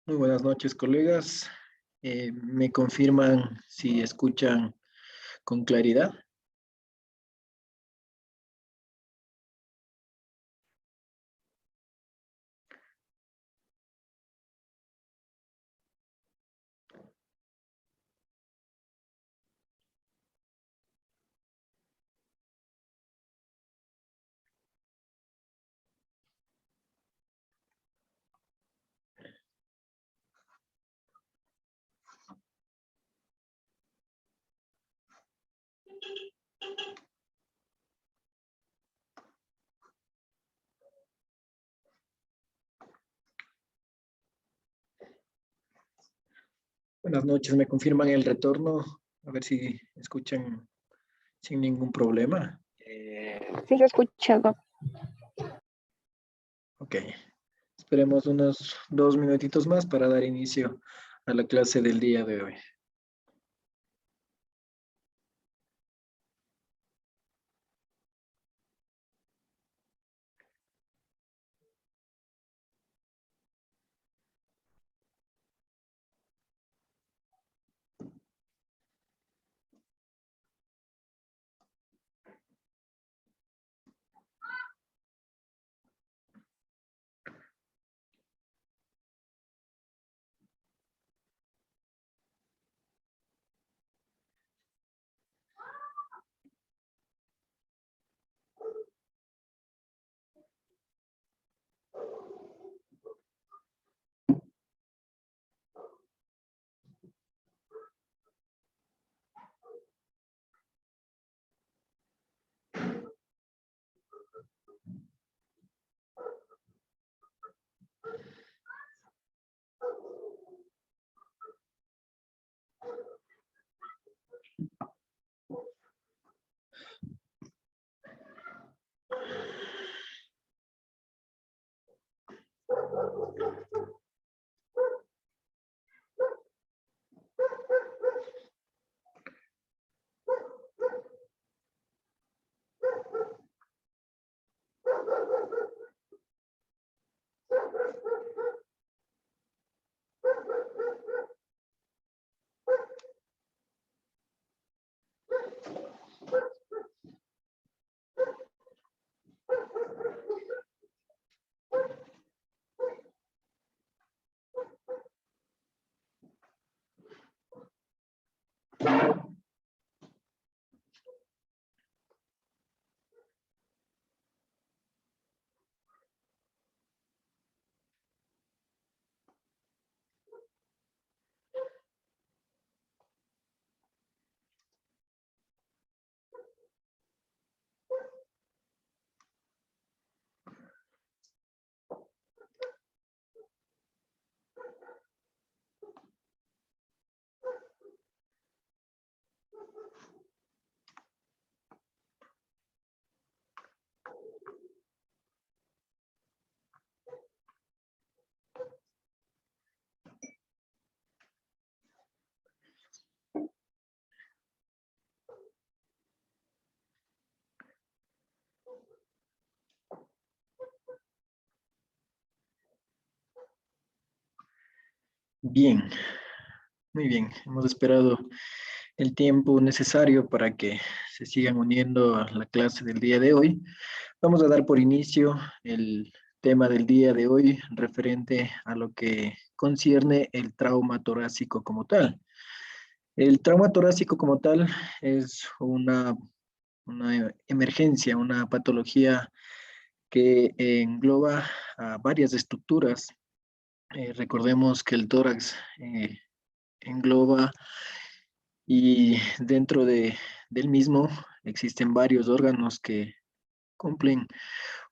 Muy buenas noches, colegas. ¿Me confirman si escuchan con claridad? Buenas noches, ¿me confirman el retorno? A ver si escuchan sin ningún problema. Sí, se escucha. Ok, esperemos unos 2 minutitos más para dar inicio a la clase del día de hoy. Bien, muy bien. Hemos esperado el tiempo necesario para que se sigan uniendo a la clase del día de hoy. Vamos a dar por inicio el tema del día de hoy referente a lo que concierne el trauma torácico como tal. El trauma torácico como tal es una emergencia, una patología que engloba a varias estructuras. Recordemos que el tórax engloba y dentro del mismo existen varios órganos que cumplen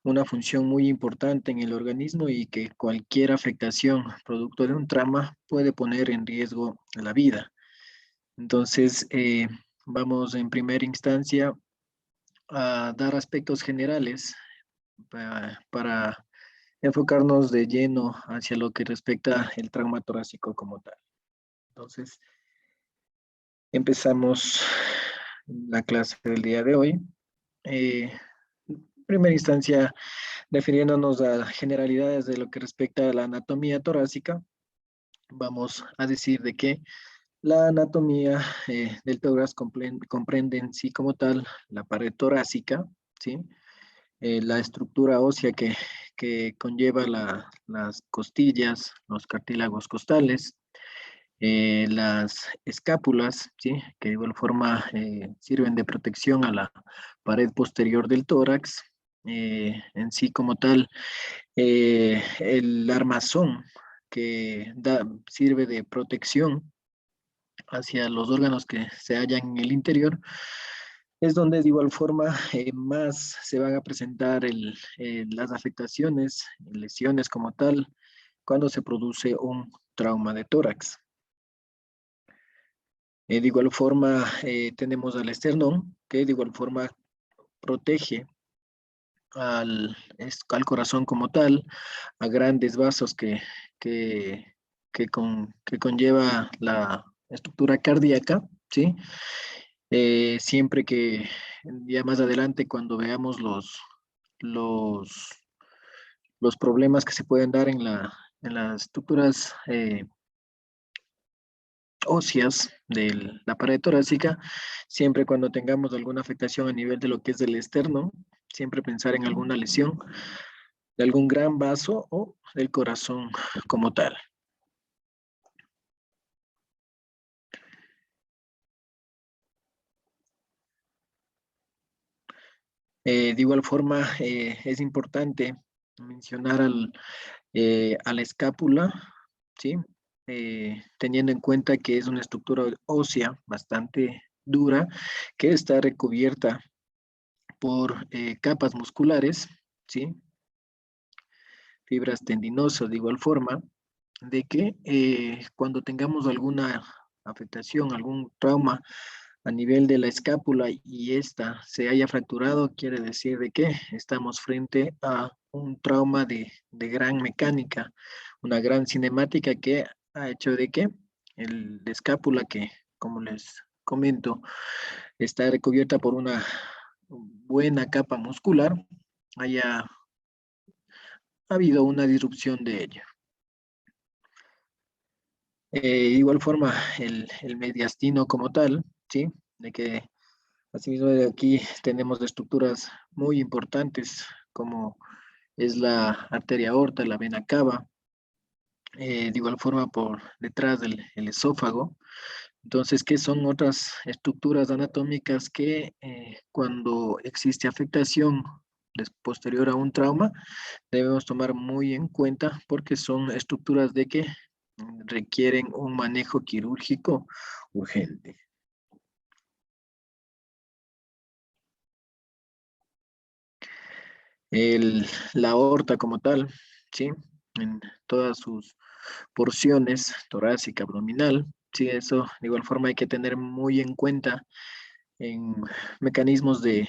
una función muy importante en el organismo y que cualquier afectación producto de un trauma puede poner en riesgo la vida. Entonces, vamos en primera instancia a dar aspectos generales para enfocarnos de lleno hacia lo que respecta el trauma torácico como tal. Entonces, empezamos la clase del día de hoy. En primera instancia, refiriéndonos a generalidades de lo que respecta a la anatomía torácica, vamos a decir de que la anatomía del tórax comprende en sí como tal la pared torácica, ¿sí? La estructura ósea que conlleva las costillas, los cartílagos costales, las escápulas, ¿sí? Que de igual forma sirven de protección a la pared posterior del tórax, en sí como tal, el armazón sirve de protección hacia los órganos que se hallan en el interior, es donde de igual forma más se van a presentar las afectaciones, lesiones como tal, cuando se produce un trauma de tórax. De igual forma tenemos al esternón, que de igual forma protege al corazón como tal, a grandes vasos que conlleva la estructura cardíaca, ¿sí? Siempre que ya más adelante cuando veamos los, los problemas que se pueden dar en las estructuras óseas de la pared torácica, siempre cuando tengamos alguna afectación a nivel de lo que es del externo, siempre pensar en alguna lesión de algún gran vaso o del corazón como tal. De igual forma, es importante mencionar a la escápula, ¿sí? Teniendo en cuenta que es una estructura ósea bastante dura que está recubierta por capas musculares, ¿sí? Fibras tendinosas de igual forma, de que cuando tengamos alguna afectación, algún trauma a nivel de la escápula y esta se haya fracturado, quiere decir de que estamos frente a un trauma de gran mecánica, una gran cinemática que ha hecho de que la escápula que, como les comento, está recubierta por una buena capa muscular, haya habido una disrupción de ella. Igual forma, el mediastino como tal, ¿sí? De que asimismo de aquí tenemos estructuras muy importantes como es la arteria aorta, la vena cava, de igual forma por detrás del el esófago. Entonces, ¿qué son otras estructuras anatómicas que cuando existe afectación posterior a un trauma, debemos tomar muy en cuenta porque son estructuras de que requieren un manejo quirúrgico urgente. La aorta como tal, ¿sí? En todas sus porciones, torácica, abdominal, ¿sí? Eso de igual forma hay que tener muy en cuenta en mecanismos de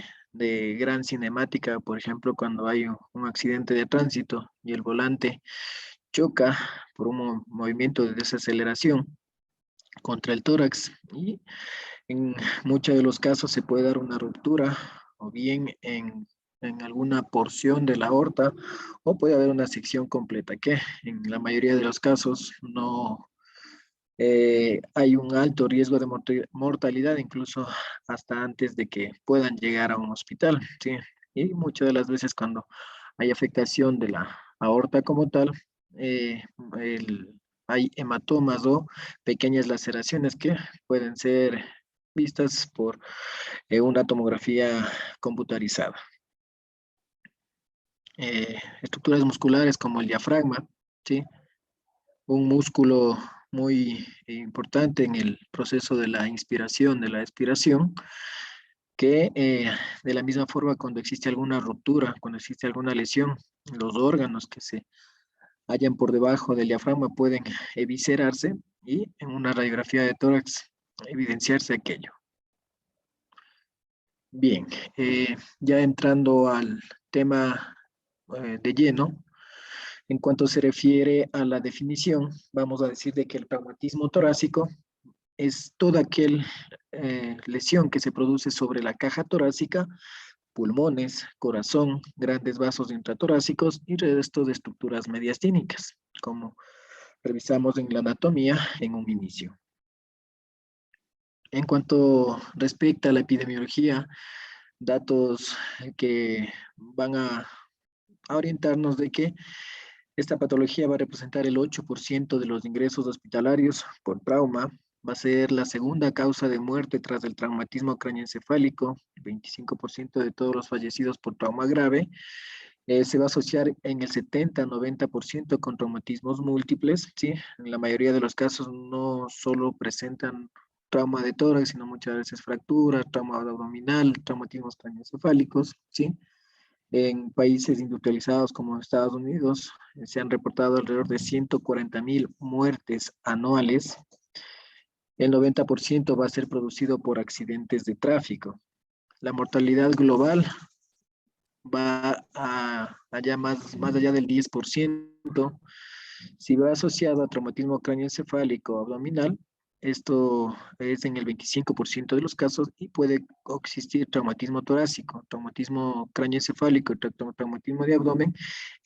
gran cinemática, por ejemplo, cuando hay un accidente de tránsito y el volante choca por un movimiento de desaceleración contra el tórax y en muchos de los casos se puede dar una ruptura o bien en alguna porción de la aorta o puede haber una sección completa que en la mayoría de los casos no hay un alto riesgo de mortalidad incluso hasta antes de que puedan llegar a un hospital, ¿sí? Y muchas de las veces cuando hay afectación de la aorta como tal, eh, el- hay hematomas o pequeñas laceraciones que pueden ser vistas por una tomografía computarizada. Estructuras musculares como el diafragma, ¿sí? Un músculo muy importante en el proceso de la inspiración, de la expiración, que de la misma forma cuando existe alguna ruptura, cuando existe alguna lesión, los órganos que se hallan por debajo del diafragma pueden eviscerarse y en una radiografía de tórax evidenciarse aquello. Bien, ya entrando al tema de lleno, en cuanto se refiere a la definición, vamos a decir de que el traumatismo torácico es toda aquella lesión que se produce sobre la caja torácica, pulmones, corazón, grandes vasos intratorácicos y restos de estructuras mediastínicas, como revisamos en la anatomía en un inicio. En cuanto respecta a la epidemiología, datos que van a orientarnos de que esta patología va a representar el 8% de los ingresos hospitalarios por trauma, va a ser la segunda causa de muerte tras el traumatismo craneoencefálico, el 25% de todos los fallecidos por trauma grave, se va a asociar en el 70-90% con traumatismos múltiples, ¿sí? En la mayoría de los casos no solo presentan trauma de tórax, sino muchas veces fractura, trauma abdominal, traumatismos craneoencefálicos, ¿sí? En países industrializados como Estados Unidos, se han reportado alrededor de 140,000 muertes anuales. El 90% va a ser producido por accidentes de tráfico. La mortalidad global va allá más allá del 10%. Si va asociado a traumatismo craneoencefálico abdominal, esto es en el 25% de los casos y puede existir traumatismo torácico, traumatismo craneoencefálico y traumatismo de abdomen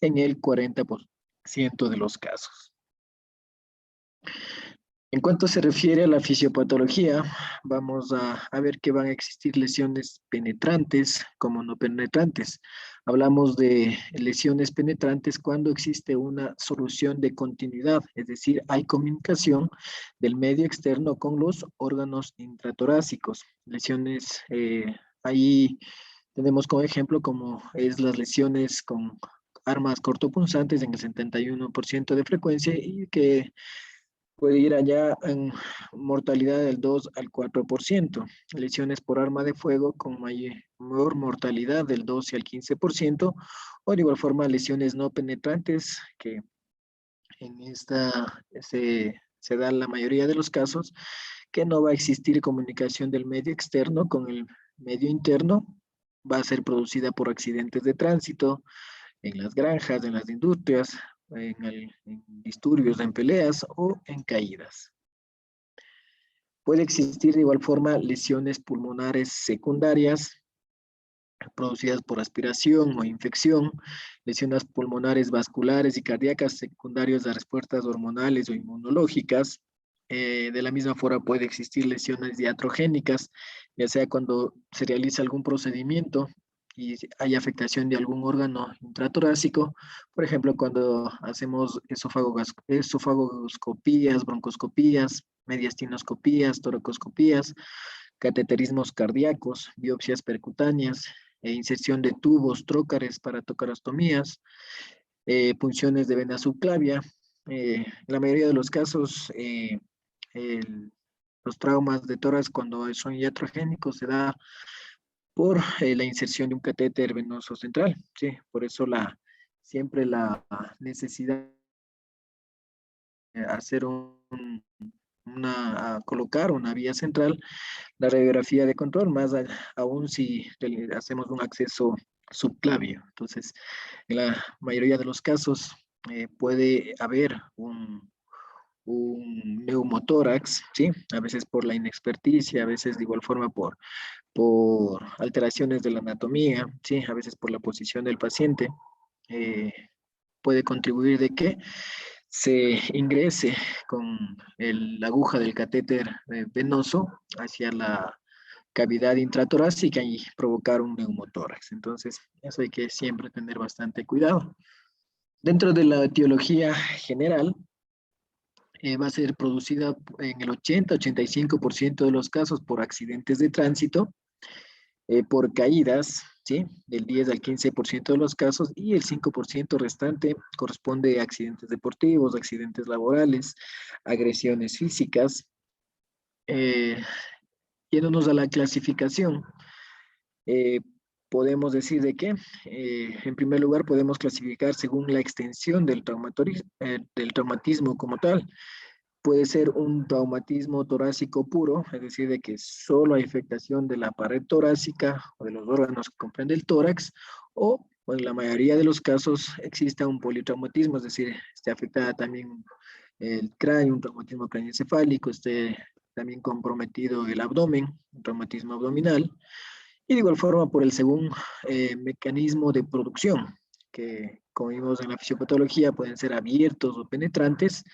en el 40% de los casos. En cuanto se refiere a la fisiopatología, vamos a ver que van a existir lesiones penetrantes como no penetrantes. Hablamos de lesiones penetrantes cuando existe una solución de continuidad, es decir, hay comunicación del medio externo con los órganos intratorácicos. Lesiones, ahí tenemos como ejemplo como es las lesiones con armas cortopunzantes en el 71% de frecuencia y que puede ir allá en mortalidad del 2 al 4%. Lesiones por arma de fuego con mayor mortalidad del 12 al 15%, o de igual forma lesiones no penetrantes, que en esta se da la mayoría de los casos, que no va a existir comunicación del medio externo con el medio interno, va a ser producida por accidentes de tránsito, en las granjas, en las industrias, en disturbios, en peleas o en caídas. Puede existir de igual forma lesiones pulmonares secundarias producidas por aspiración o infección, lesiones pulmonares vasculares y cardíacas secundarias a respuestas hormonales o inmunológicas. De la misma forma puede existir lesiones iatrogénicas, ya sea cuando se realiza algún procedimiento y hay afectación de algún órgano intratorácico, por ejemplo, cuando hacemos esofagoscopías, broncoscopías, mediastinoscopías, toracoscopías, cateterismos cardíacos, biopsias percutáneas, inserción de tubos, trócares para tocarostomías, punciones de vena subclavia. En la mayoría de los casos, los traumas de tórax cuando son iatrogénicos se da por la inserción de un catéter venoso central, ¿sí? Por eso siempre la necesidad de hacer colocar una vía central, la radiografía de control, aún si hacemos un acceso subclavio. Entonces, en la mayoría de los casos puede haber un neumotórax, ¿sí? A veces por la inexperticia, a veces de igual forma por alteraciones de la anatomía, ¿sí? A veces por la posición del paciente, puede contribuir de que se ingrese con la aguja del catéter venoso hacia la cavidad intratorácica y provocar un neumotórax. Entonces, eso hay que siempre tener bastante cuidado. Dentro de la etiología general, va a ser producida en el 80-85% de los casos por accidentes de tránsito, por caídas, ¿sí? Del 10 al 15% de los casos, y el 5% restante corresponde a accidentes deportivos, accidentes laborales, agresiones físicas. Yéndonos a la clasificación, eh, podemos decir de que, en primer lugar, podemos clasificar según la extensión del traumatismo como tal. Puede ser un traumatismo torácico puro, es decir, de que solo hay afectación de la pared torácica o de los órganos que comprende el tórax, o en la mayoría de los casos existe un politraumatismo, es decir, esté afectada también el cráneo, un traumatismo craneoencefálico, esté también comprometido el abdomen, un traumatismo abdominal, y de igual forma por el segundo mecanismo de producción, que como vimos en la fisiopatología pueden ser abiertos o penetrantes,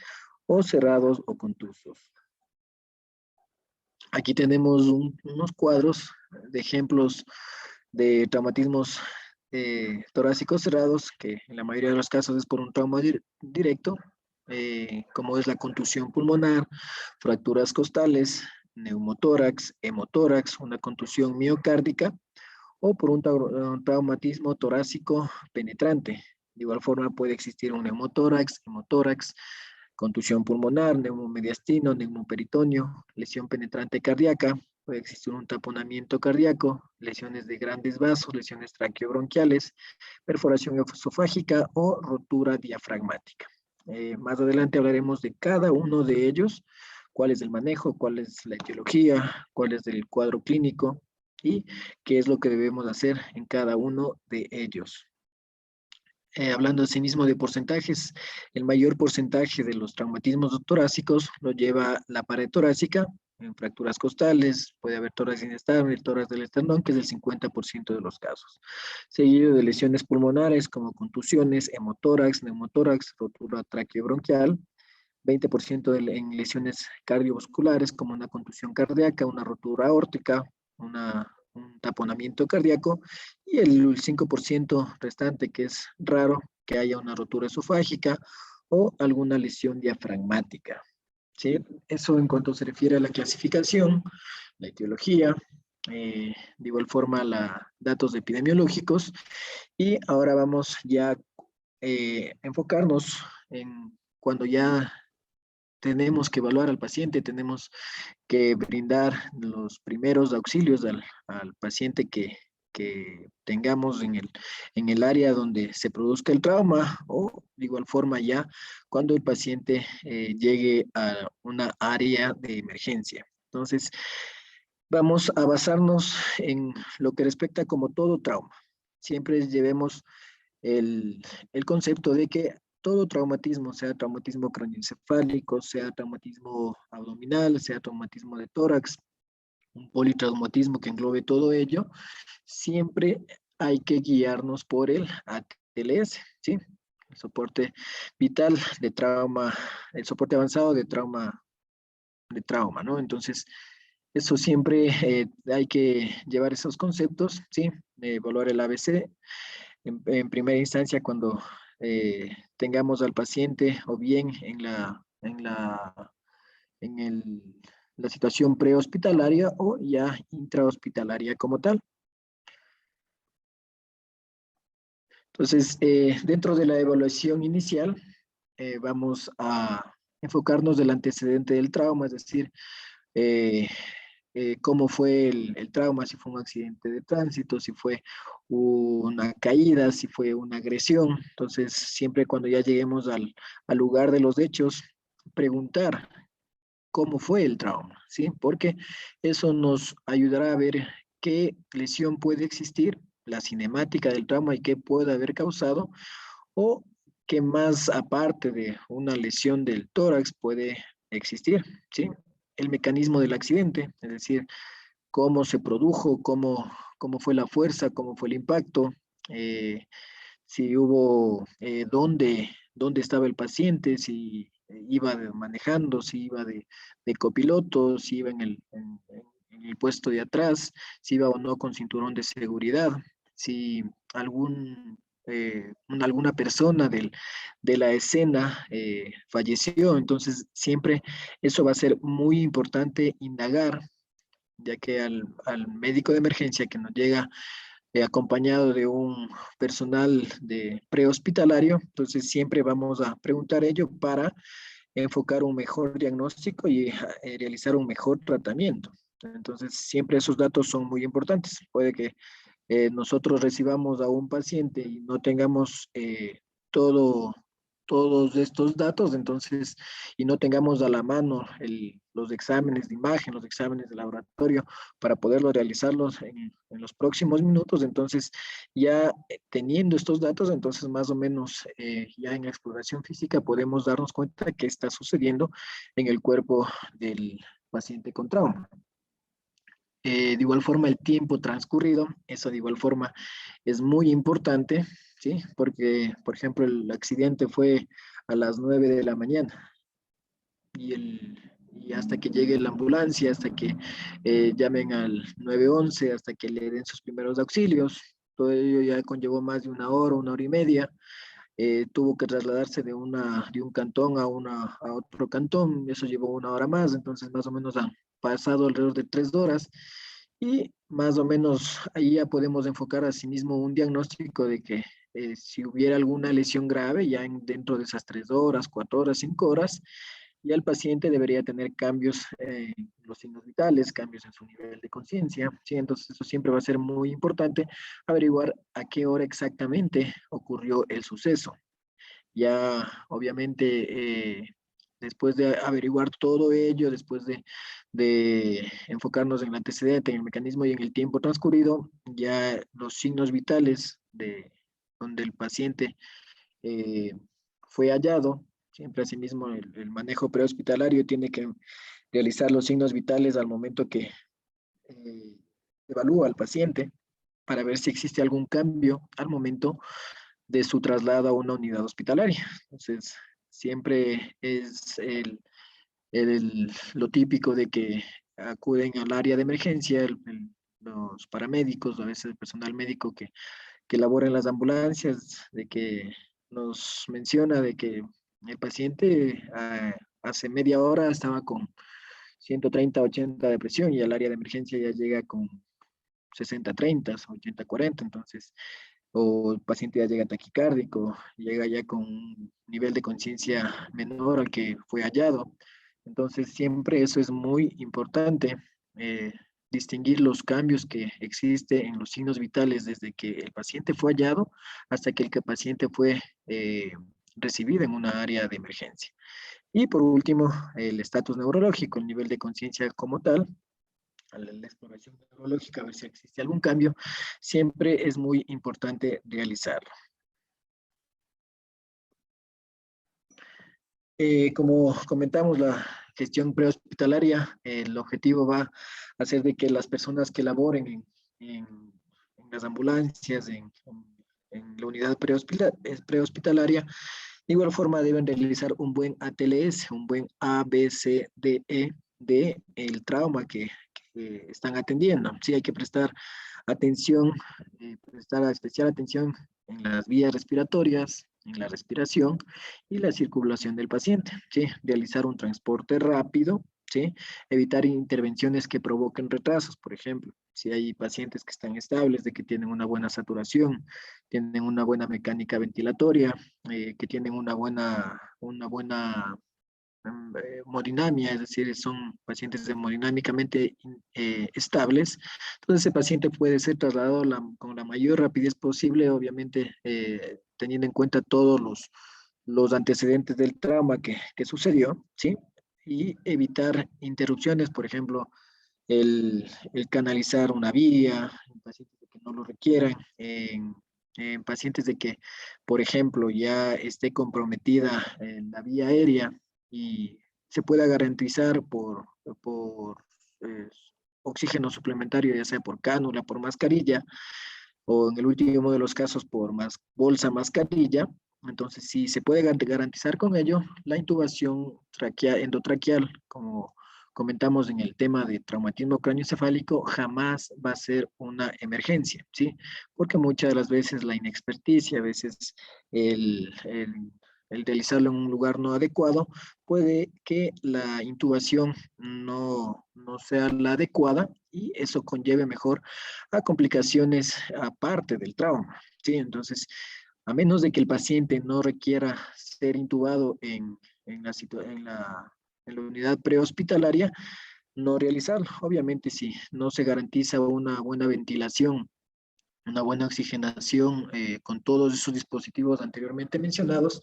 o cerrados o contusos. Aquí tenemos unos cuadros de ejemplos de traumatismos torácicos cerrados, que en la mayoría de los casos es por un trauma directo, como es la contusión pulmonar, fracturas costales, neumotórax, hemotórax, una contusión miocárdica, o por un traumatismo torácico penetrante. De igual forma puede existir un neumotórax, hemotórax, contusión pulmonar, neumomediastino, neumoperitoneo, lesión penetrante cardíaca, puede existir un taponamiento cardíaco, lesiones de grandes vasos, lesiones traqueobronquiales, perforación esofágica o rotura diafragmática. Más adelante hablaremos de cada uno de ellos, cuál es el manejo, cuál es la etiología, cuál es el cuadro clínico y qué es lo que debemos hacer en cada uno de ellos. Hablando asimismo de porcentajes, el mayor porcentaje de los traumatismos torácicos lo lleva la pared torácica, en fracturas costales, puede haber tórax inestable, el tórax del esternón, que es el 50% de los casos. Seguido de lesiones pulmonares como contusiones, hemotórax, neumotórax, rotura traqueobronquial, 20% en lesiones cardiovasculares como una contusión cardíaca, una rotura aórtica, un taponamiento cardíaco y el 5% restante, que es raro que haya una rotura esofágica o alguna lesión diafragmática. ¿Sí? Eso en cuanto se refiere a la clasificación, la etiología, de igual forma datos epidemiológicos, y ahora vamos ya a enfocarnos en cuando ya tenemos que evaluar al paciente, tenemos que brindar los primeros auxilios al paciente que tengamos en el área donde se produzca el trauma, o de igual forma ya cuando el paciente llegue a una área de emergencia. Entonces, vamos a basarnos en lo que respecta como todo trauma. Siempre llevemos el concepto de que todo traumatismo, sea traumatismo craneoencefálico, sea traumatismo abdominal, sea traumatismo de tórax, un politraumatismo que englobe todo ello, siempre hay que guiarnos por el ATLS, ¿sí? El soporte vital de trauma, el soporte avanzado de trauma, ¿no? Entonces, eso siempre hay que llevar esos conceptos, ¿sí? Evaluar el ABC en primera instancia cuando tengamos al paciente o bien en la situación prehospitalaria o ya intrahospitalaria como tal. Entonces, dentro de la evaluación inicial, vamos a enfocarnos del antecedente del trauma, es decir, eh, cómo fue el trauma, si fue un accidente de tránsito, si fue una caída, si fue una agresión. Entonces, siempre cuando ya lleguemos al lugar de los hechos, preguntar cómo fue el trauma, ¿sí? Porque eso nos ayudará a ver qué lesión puede existir, la cinemática del trauma y qué puede haber causado, o qué más aparte de una lesión del tórax puede existir, ¿sí? El mecanismo del accidente, es decir, cómo se produjo, cómo fue la fuerza, cómo fue el impacto, si hubo, dónde estaba el paciente, si iba manejando, si iba de copiloto, si iba en el puesto de atrás, si iba o no con cinturón de seguridad, si alguna persona de la escena falleció. Entonces, siempre eso va a ser muy importante indagar, ya que al médico de emergencia que nos llega acompañado de un personal de prehospitalario, entonces siempre vamos a preguntar ello para enfocar un mejor diagnóstico y realizar un mejor tratamiento. Entonces, siempre esos datos son muy importantes. Puede que nosotros recibamos a un paciente y no tengamos todo, todos estos datos, entonces, y no tengamos a la mano los exámenes de imagen, los exámenes de laboratorio para poderlo realizarlos en los próximos minutos. Entonces, ya teniendo estos datos, entonces más o menos ya en la exploración física podemos darnos cuenta de qué está sucediendo en el cuerpo del paciente con trauma. De igual forma, el tiempo transcurrido, eso de igual forma es muy importante, ¿sí? Porque, por ejemplo, el accidente fue a las 9 de la mañana. y hasta que llegue la ambulancia, hasta que llamen al 911, hasta que le den sus primeros auxilios. Todo ello ya conllevó más de una hora y media. Tuvo que trasladarse de un cantón a otro cantón, eso llevó una hora más, entonces más o menos han pasado alrededor de 3 horas y más o menos ahí ya podemos enfocar asimismo un diagnóstico de que si hubiera alguna lesión grave ya dentro de esas 3 horas, 4 horas, 5 horas, ya el paciente debería tener cambios en los signos vitales, cambios en su nivel de conciencia, ¿sí? Entonces eso siempre va a ser muy importante averiguar a qué hora exactamente ocurrió el suceso. Ya, obviamente, después de averiguar todo ello, después de enfocarnos en el antecedente, en el mecanismo y en el tiempo transcurrido, ya los signos vitales de donde el paciente eh, fue hallado, siempre asimismo el manejo prehospitalario tiene que realizar los signos vitales al momento que eh, evalúa al paciente para ver si existe algún cambio al momento de su traslado a una unidad hospitalaria. Entonces, siempre es lo típico de que acuden al área de emergencia, los paramédicos, a veces el personal médico que labora en las ambulancias, de que nos menciona de que el paciente hace media hora estaba con 130, 80 de presión y al área de emergencia ya llega con 60, 30, 80, 40, entonces o el paciente ya llega taquicárdico, llega ya con un nivel de conciencia menor al que fue hallado. Entonces, siempre eso es muy importante, eh, distinguir los cambios que existen en los signos vitales desde que el paciente fue hallado hasta que el paciente fue recibido en una área de emergencia. Y por último, el estatus neurológico, el nivel de conciencia como tal, a la exploración neurológica, a ver si existe algún cambio, siempre es muy importante realizarlo. Como comentamos, la gestión prehospitalaria, el objetivo va a ser de que las personas que laboren en las ambulancias, en la unidad prehospitalaria, de igual forma deben realizar un buen ATLS, un buen ABCDE de el trauma que están atendiendo. Sí, hay que prestar atención, prestar especial atención en las vías respiratorias, en la respiración y la circulación del paciente, ¿sí? Realizar un transporte rápido, ¿sí? Evitar intervenciones que provoquen retrasos, por ejemplo, si hay pacientes que están estables, de que tienen una buena saturación, tienen una buena mecánica ventilatoria, que tienen una buena hemodinamia, es decir, son pacientes hemodinámicamente estables, entonces ese paciente puede ser trasladado con la mayor rapidez posible, obviamente teniendo en cuenta todos los antecedentes del trauma que sucedió, ¿sí? Y evitar interrupciones, por ejemplo, el canalizar una vía, en pacientes que no lo requieran, en pacientes de que, por ejemplo, ya esté comprometida la vía aérea y se pueda garantizar por eh, oxígeno suplementario, ya sea por cánula, por mascarilla, o en el último de los casos por bolsa mascarilla. Entonces, si se puede garantizar con ello la intubación endotraqueal, como comentamos en el tema de traumatismo cráneoencefálico, jamás va a ser una emergencia, ¿sí? Porque muchas de las veces la inexperticia, a veces el realizarlo en un lugar no adecuado, puede que la intubación no sea la adecuada y eso conlleve mejor a complicaciones aparte del trauma, ¿sí? Entonces, a menos de que el paciente no requiera ser intubado en la unidad prehospitalaria, no realizarlo. Obviamente, si no se garantiza una buena ventilación, una buena oxigenación con todos esos dispositivos anteriormente mencionados,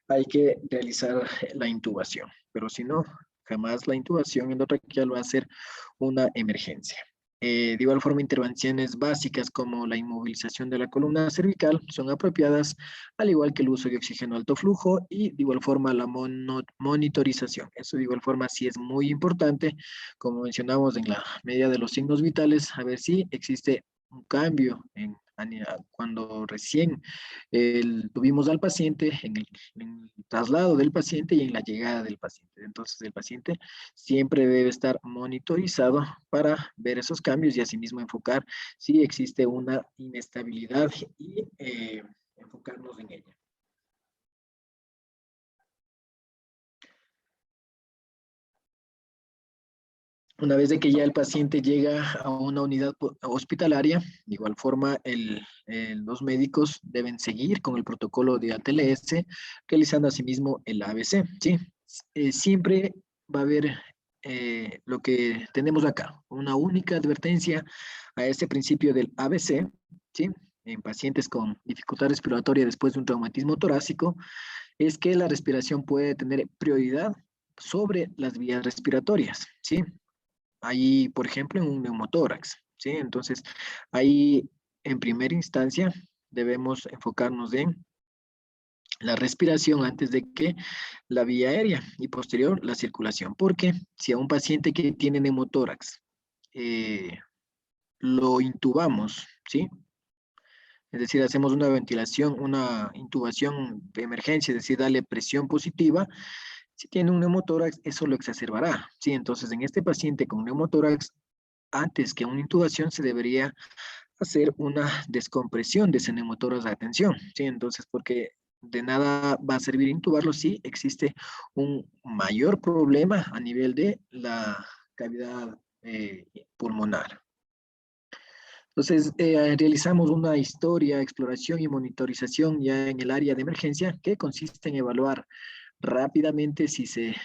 hay que realizar la intubación. Pero si no, jamás la intubación endotraqueal va a ser una emergencia. De igual forma, intervenciones básicas como la inmovilización de la columna cervical son apropiadas, al igual que el uso de oxígeno alto flujo y de igual forma la monitorización. Eso de igual forma sí es muy importante, como mencionamos en la medida de los signos vitales, a ver si existe un cambio en cuando recién tuvimos al paciente, en el traslado del paciente y en la llegada del paciente. Entonces, el paciente siempre debe estar monitorizado para ver esos cambios y asimismo enfocar si existe una inestabilidad y enfocarnos en ella. Una vez de que ya el paciente llega a una unidad hospitalaria, de igual forma los médicos deben seguir con el protocolo de ATLS, realizando asimismo el ABC, ¿sí? Siempre va a haber lo que tenemos acá, una única advertencia a este principio del ABC, ¿sí? En pacientes con dificultad respiratoria después de un traumatismo torácico, es que la respiración puede tener prioridad sobre las vías respiratorias, ¿sí? Ahí, por ejemplo, en un neumotórax, ¿sí? Entonces, ahí, en primera instancia, debemos enfocarnos en la respiración antes de que la vía aérea y posterior la circulación. Porque si a un paciente que tiene neumotórax lo intubamos, ¿sí? Es decir, hacemos una ventilación, una intubación de emergencia, es decir, darle presión positiva. Si tiene un neumotórax, eso lo exacerbará, ¿sí? Entonces, en este paciente con neumotórax, antes que una intubación se debería hacer una descompresión de ese neumotórax de atención, ¿sí? Entonces, porque de nada va a servir intubarlo si existe un mayor problema a nivel de la cavidad pulmonar. Entonces, realizamos una historia, exploración y monitorización ya en el área de emergencia que consiste en evaluar rápidamente si se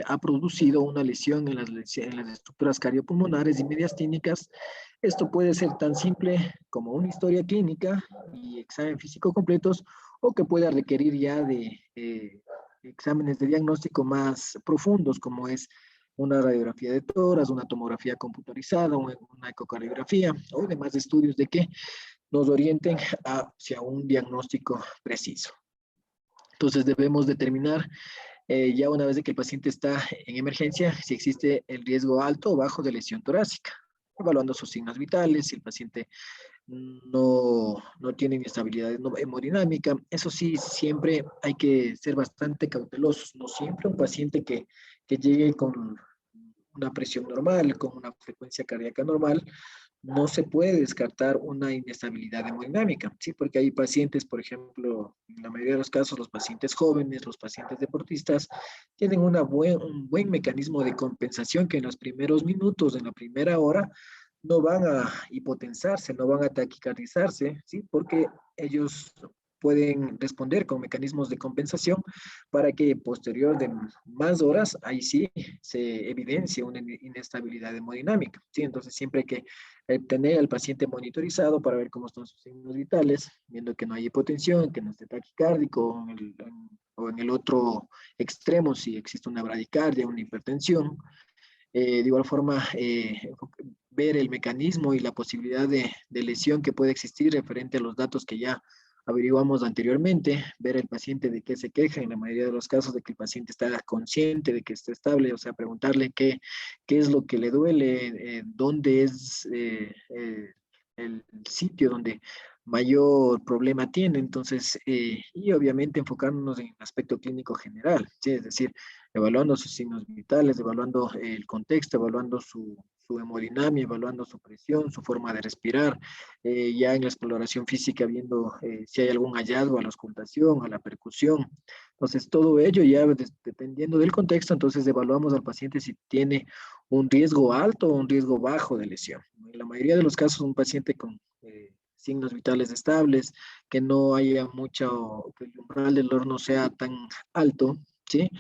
ha producido una lesión en las estructuras cardiopulmonares y mediastínicas. Esto puede ser tan simple como una historia clínica y examen físico completos, o que pueda requerir ya de exámenes de diagnóstico más profundos, como es una radiografía de tórax, una tomografía computarizada, una ecocardiografía o demás estudios de que nos orienten hacia un diagnóstico preciso. Entonces debemos determinar ya una vez de que el paciente está en emergencia si existe el riesgo alto o bajo de lesión torácica, evaluando sus signos vitales, si el paciente no tiene inestabilidad hemodinámica. Eso sí, siempre hay que ser bastante cautelosos. No siempre un paciente que llegue con una presión normal, con una frecuencia cardíaca normal, no se puede descartar una inestabilidad hemodinámica, ¿sí? Porque hay pacientes, por ejemplo, en la mayoría de los casos, los pacientes jóvenes, los pacientes deportistas, tienen un buen mecanismo de compensación que en los primeros minutos, en la primera hora, no van a hipotensarse, no van a taquicardizarse, ¿sí? Porque ellos pueden responder con mecanismos de compensación para que posterior de más horas, ahí sí se evidencia una inestabilidad hemodinámica, ¿sí? Entonces siempre hay que tener al paciente monitorizado para ver cómo están sus signos vitales, viendo que no hay hipotensión, que no esté taquicárdico, o en el otro extremo si existe una bradicardia, una hipertensión. De igual forma, ver el mecanismo y la posibilidad de lesión que puede existir referente a los datos que ya averiguamos anteriormente, ver el paciente de qué se queja, en la mayoría de los casos de que el paciente está consciente, de que está estable, o sea, preguntarle qué es lo que le duele, dónde es el sitio donde mayor problema tiene, entonces, y obviamente enfocarnos en el aspecto clínico general, ¿sí? Es decir, evaluando sus signos vitales, evaluando el contexto, evaluando su hemodinamia, evaluando su presión, su forma de respirar, ya en la exploración física viendo si hay algún hallazgo a la auscultación, a la percusión. Entonces, todo ello ya dependiendo del contexto, entonces evaluamos al paciente si tiene un riesgo alto o un riesgo bajo de lesión. En la mayoría de los casos, un paciente con signos vitales estables, que no haya mucho, que el umbral del dolor no sea tan alto, ¿sí?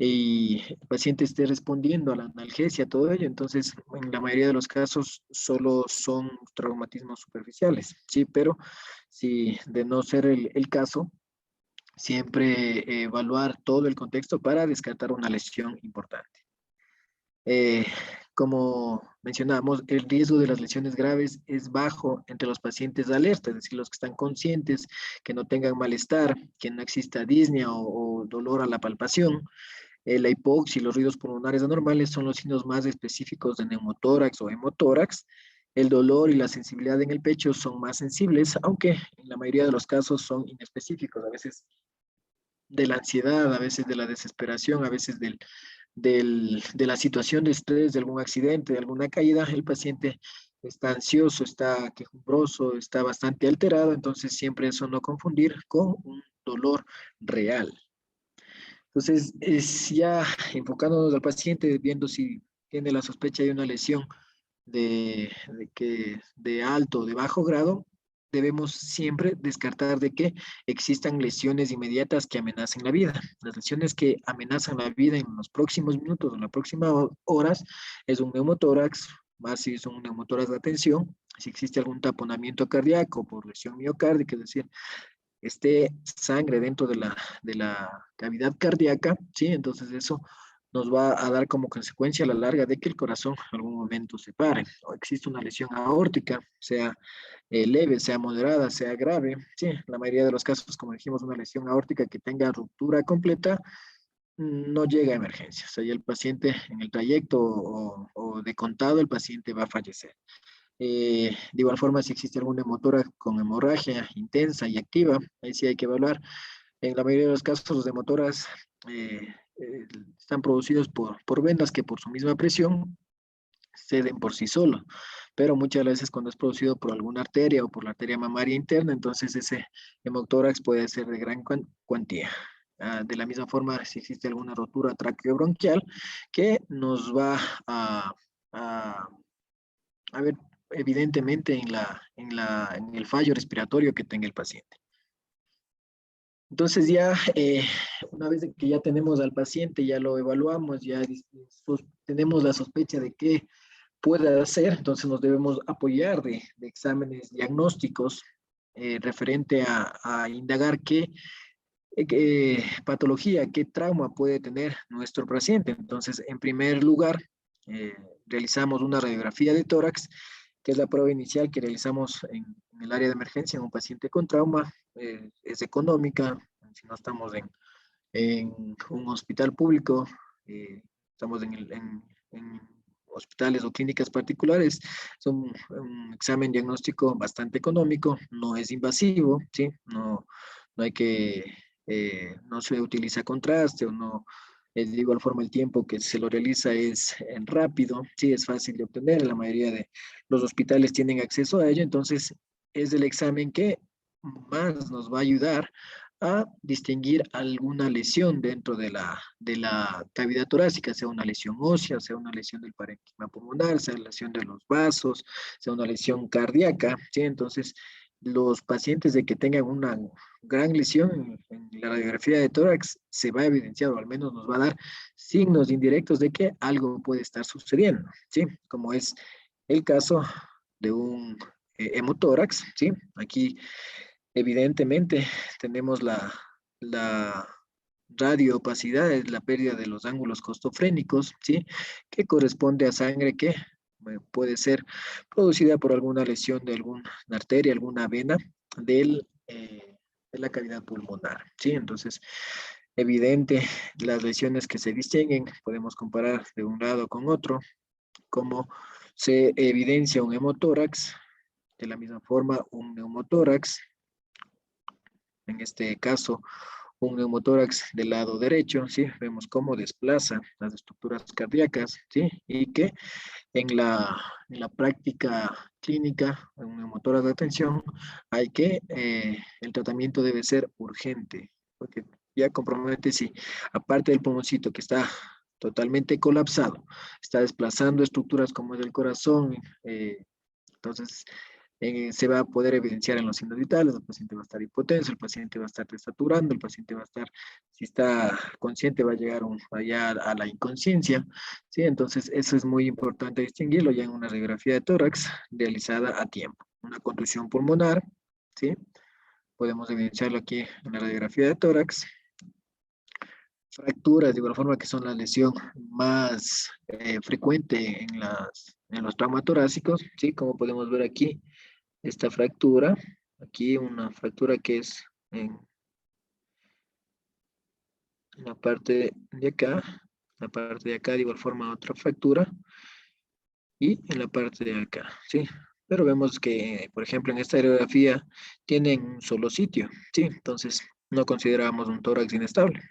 Y el paciente esté respondiendo a la analgesia, todo ello, entonces en la mayoría de los casos solo son traumatismos superficiales, ¿sí? Pero si de no ser el caso, siempre evaluar todo el contexto para descartar una lesión importante. Eh, como mencionamos, el riesgo de las lesiones graves es bajo entre los pacientes de alerta, es decir, los que están conscientes, que no tengan malestar, que no exista disnea o dolor a la palpación. La hipoxia y los ruidos pulmonares anormales son los signos más específicos de neumotórax o hemotórax. El dolor y la sensibilidad en el pecho son más sensibles, aunque en la mayoría de los casos son inespecíficos, a veces de la ansiedad, a veces de la desesperación, a veces de la situación de estrés, de algún accidente, de alguna caída, el paciente está ansioso, está quejumbroso, está bastante alterado, entonces siempre eso no confundir con un dolor real. Entonces, es ya enfocándonos al paciente, viendo si tiene la sospecha de una lesión de alto o de bajo grado, debemos siempre descartar de que existan lesiones inmediatas que amenacen la vida. Las lesiones que amenazan la vida en los próximos minutos, en las próximas horas, es un neumotórax, más si es un neumotórax de atención, si existe algún taponamiento cardíaco por lesión miocárdica, es decir, esté sangre dentro de la cavidad cardíaca, ¿sí? Entonces eso nos va a dar como consecuencia a la larga de que el corazón en algún momento se pare, o existe una lesión aórtica, sea leve, sea moderada, sea grave, sí, la mayoría de los casos, como dijimos, una lesión aórtica que tenga ruptura completa, no llega a emergencias, o sea, ya el paciente en el trayecto o de contado, el paciente va a fallecer. De igual forma, si existe alguna motora con hemorragia intensa y activa, ahí sí hay que evaluar. En la mayoría de los casos, los hemotoras están producidos por vendas que por su misma presión ceden por sí solo, pero muchas veces cuando es producido por alguna arteria o por la arteria mamaria interna, entonces ese hemotórax puede ser de gran cuantía. De la misma forma, si existe alguna rotura traqueobronquial que nos va a a ver evidentemente en el fallo respiratorio que tenga el paciente. Entonces ya, una vez que ya tenemos al paciente, ya lo evaluamos, ya tenemos la sospecha de que pueda hacer, entonces nos debemos apoyar de exámenes diagnósticos referente a indagar qué patología, qué trauma puede tener nuestro paciente. Entonces, en primer lugar, eh, realizamos una radiografía de tórax, que es la prueba inicial que realizamos en el área de emergencia en un paciente con trauma. Es económica, si no estamos en un hospital público, estamos en hospitales o clínicas particulares. Es un examen diagnóstico bastante económico, no es invasivo, ¿sí? No hay que, no se utiliza contraste o no, de igual forma el tiempo que se lo realiza es rápido, sí, es fácil de obtener, la mayoría de los hospitales tienen acceso a ello, entonces es el examen que más nos va a ayudar a distinguir alguna lesión dentro de la cavidad torácica, sea una lesión ósea, sea una lesión del parénquima pulmonar, sea una lesión de los vasos, sea una lesión cardíaca, ¿sí? Entonces, los pacientes de que tengan una gran lesión en la radiografía de tórax se va a evidenciar, o al menos nos va a dar signos indirectos de que algo puede estar sucediendo, ¿sí? Como es el caso de un hemotórax, ¿sí? Aquí evidentemente, tenemos la radioopacidad, es la pérdida de los ángulos costofrénicos, ¿sí? Que corresponde a sangre que puede ser producida por alguna lesión de alguna arteria, alguna vena de la cavidad pulmonar, ¿sí? Entonces, evidente, las lesiones que se distinguen, podemos comparar de un lado con otro, como se evidencia un hemotórax, de la misma forma un neumotórax, en este caso un neumotórax del lado derecho, ¿sí? Vemos cómo desplaza las estructuras cardíacas, ¿sí? Y que en la práctica clínica, en un neumotórax de atención, el tratamiento debe ser urgente, porque ya compromete si, aparte del pulmoncito que está totalmente colapsado, está desplazando estructuras como es el corazón, entonces se va a poder evidenciar en los signos vitales, el paciente va a estar hipotenso, el paciente va a estar desaturando, el paciente va a estar, si está consciente, va a llegar allá a la inconsciencia, ¿sí? Entonces, eso es muy importante distinguirlo ya en una radiografía de tórax realizada a tiempo. Una contusión pulmonar, ¿sí? Podemos evidenciarlo aquí en la radiografía de tórax. Fracturas, de igual forma que son la lesión más frecuente en los traumas torácicos, ¿sí? Como podemos ver aquí, esta fractura, aquí una fractura que es en la parte de acá, la parte de acá de igual forma otra fractura, y en la parte de acá, ¿sí? Pero vemos que, por ejemplo, en esta radiografía tienen un solo sitio, ¿sí? Entonces, no consideramos un tórax inestable.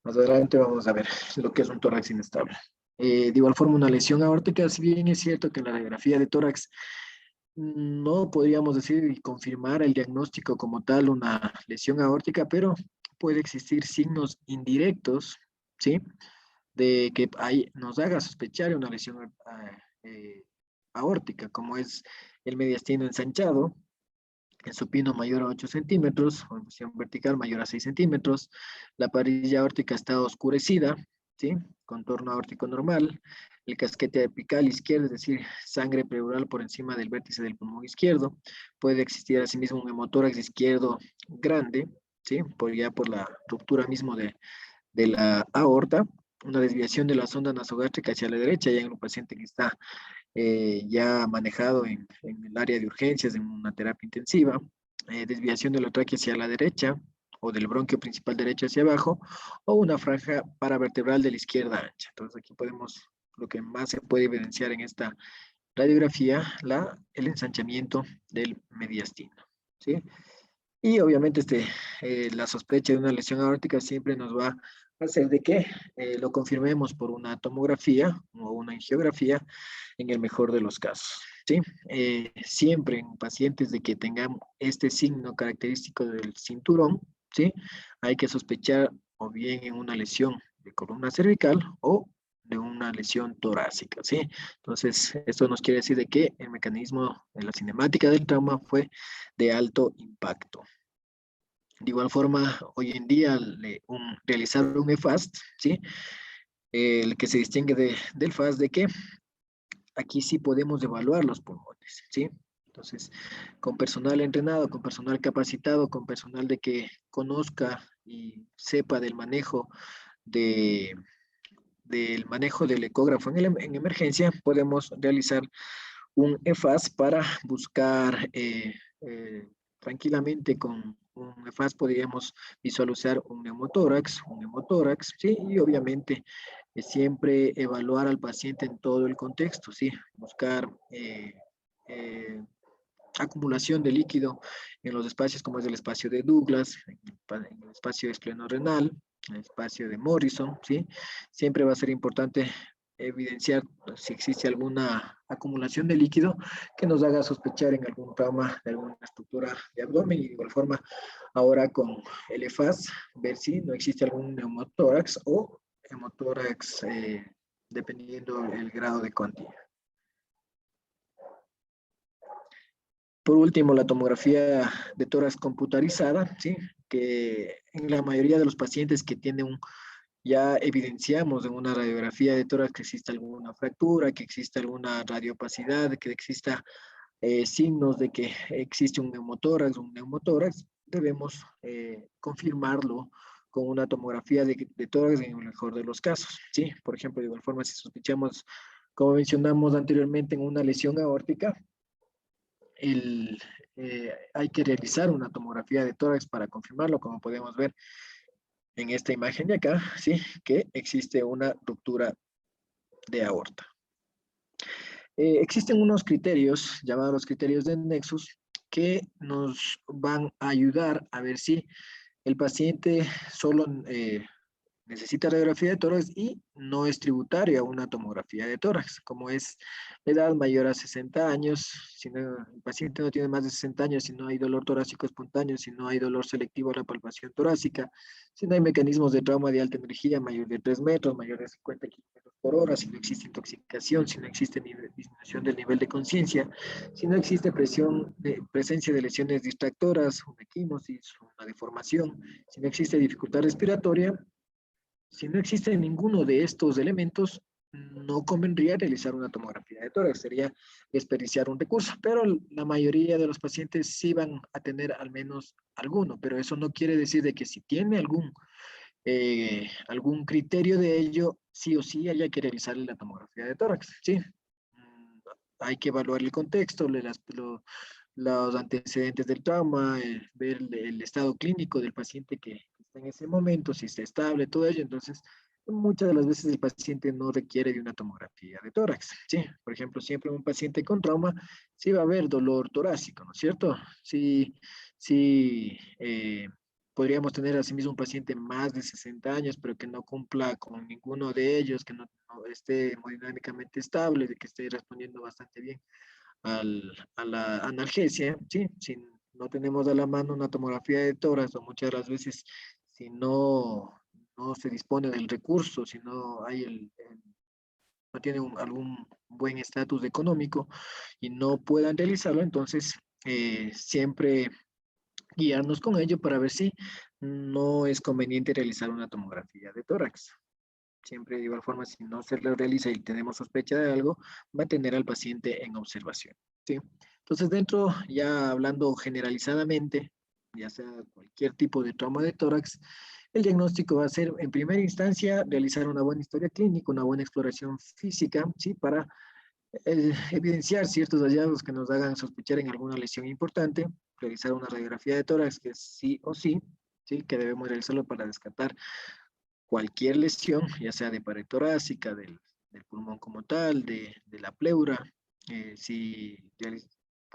Más adelante vamos a ver lo que es un tórax inestable. De igual forma, una lesión aórtica, si bien es cierto que en la radiografía de tórax no podríamos decir y confirmar el diagnóstico como tal una lesión aórtica, pero puede existir signos indirectos, ¿sí? De que nos haga sospechar una lesión aórtica, como es el mediastino ensanchado, el supino mayor a 8 centímetros, o en posición vertical mayor a 6 centímetros, la parilla aórtica está oscurecida, ¿sí? Contorno aórtico normal, el casquete apical izquierdo, es decir, sangre pleural por encima del vértice del pulmón izquierdo, puede existir asimismo un hemotórax izquierdo grande, ¿sí? Por la ruptura mismo de la aorta, una desviación de la sonda nasogástrica hacia la derecha, ya en un paciente que está ya manejado en el área de urgencias, en una terapia intensiva, desviación de la tráquea hacia la derecha o del bronquio principal derecho hacia abajo, o una franja paravertebral de la izquierda ancha. Entonces aquí podemos, lo que más se puede evidenciar en esta radiografía, el ensanchamiento del mediastino, ¿sí? Y obviamente la sospecha de una lesión aórtica siempre nos va a hacer de que lo confirmemos por una tomografía o una angiografía en el mejor de los casos. ¿Sí? Siempre en pacientes de que tengan este signo característico del cinturón, ¿sí? Hay que sospechar o bien en una lesión de columna cervical o de una lesión torácica, ¿sí? Entonces, esto nos quiere decir de que el mecanismo de la cinemática del trauma fue de alto impacto. De igual forma, hoy en día, realizar un EFAST, ¿sí? El que se distingue del FAST de que aquí sí podemos evaluar los pulmones, ¿sí? Entonces, con personal entrenado, con personal capacitado, con personal de que conozca y sepa de, del manejo del ecógrafo en emergencia, podemos realizar un EFAS para buscar tranquilamente con un EFAS podríamos visualizar un hemotórax, ¿sí? Y obviamente siempre evaluar al paciente en todo el contexto, ¿sí? Buscar eh, acumulación de líquido en los espacios como es el espacio de Douglas, en el espacio esplenorenal, en el espacio de Morrison, ¿sí? Siempre va a ser importante evidenciar si existe alguna acumulación de líquido que nos haga sospechar en algún trauma de alguna estructura de abdomen y de igual forma ahora con el EFAS ver si no existe algún neumotórax o hemotórax dependiendo el grado de cuantía. Por último, la tomografía de tórax computarizada, ¿sí? Que en la mayoría de los pacientes que tienen ya evidenciamos en una radiografía de tórax que existe alguna fractura, que existe alguna radiopacidad, que exista signos de que existe un neumotórax, debemos confirmarlo con una tomografía de tórax en el mejor de los casos, ¿sí? Por ejemplo, de igual forma, si sospechamos, como mencionamos anteriormente, en una lesión aórtica, hay que realizar una tomografía de tórax para confirmarlo, como podemos ver en esta imagen de acá, ¿sí? Que existe una ruptura de aorta. Existen unos criterios, llamados los criterios de Nexus, que nos van a ayudar a ver si el paciente solo necesita radiografía de tórax y no es tributaria una tomografía de tórax, como es edad mayor a 60 años, si no, el paciente no tiene más de 60 años, si no hay dolor torácico espontáneo, si no hay dolor selectivo a la palpación torácica, si no hay mecanismos de trauma de alta energía mayor de 3 metros, mayor de 50 kilómetros por hora, si no existe intoxicación, si no existe disminución del nivel de conciencia, si no existe presencia de lesiones distractoras, una equimosis, una deformación, si no existe dificultad respiratoria, si no existe ninguno de estos elementos, no convendría realizar una tomografía de tórax, sería desperdiciar un recurso, pero la mayoría de los pacientes sí van a tener al menos alguno, pero eso no quiere decir de que si tiene algún criterio de ello, sí o sí haya que realizar la tomografía de tórax, ¿sí? Hay que evaluar el contexto, los antecedentes del trauma, ver el estado clínico del paciente que está en ese momento, si está estable, todo ello. Entonces, muchas de las veces el paciente no requiere de una tomografía de tórax, ¿sí? Por ejemplo, siempre un paciente con trauma sí va a haber dolor torácico, ¿no es cierto? Sí, sí, podríamos tener asimismo un paciente más de 60 años, pero que no cumpla con ninguno de ellos, que no esté hemodinámicamente estable, de que esté respondiendo bastante bien a la analgesia, ¿sí? Si no tenemos a la mano una tomografía de tórax, o muchas de las veces, si no se dispone del recurso, si no hay no tiene algún buen estatus económico y no puedan realizarlo, entonces siempre guiarnos con ello para ver si no es conveniente realizar una tomografía de tórax. Siempre de igual forma, si no se lo realiza y tenemos sospecha de algo, va a tener al paciente en observación, ¿sí? Entonces, dentro, ya hablando generalizadamente, ya sea cualquier tipo de trauma de tórax, el diagnóstico va a ser, en primera instancia, realizar una buena historia clínica, una buena exploración física, ¿sí? Para evidenciar ciertos hallazgos que nos hagan sospechar en alguna lesión importante, realizar una radiografía de tórax, que es sí o sí, ¿sí? Que debemos realizarlo para descartar cualquier lesión, ya sea de pared torácica, del pulmón como tal, de la pleura, si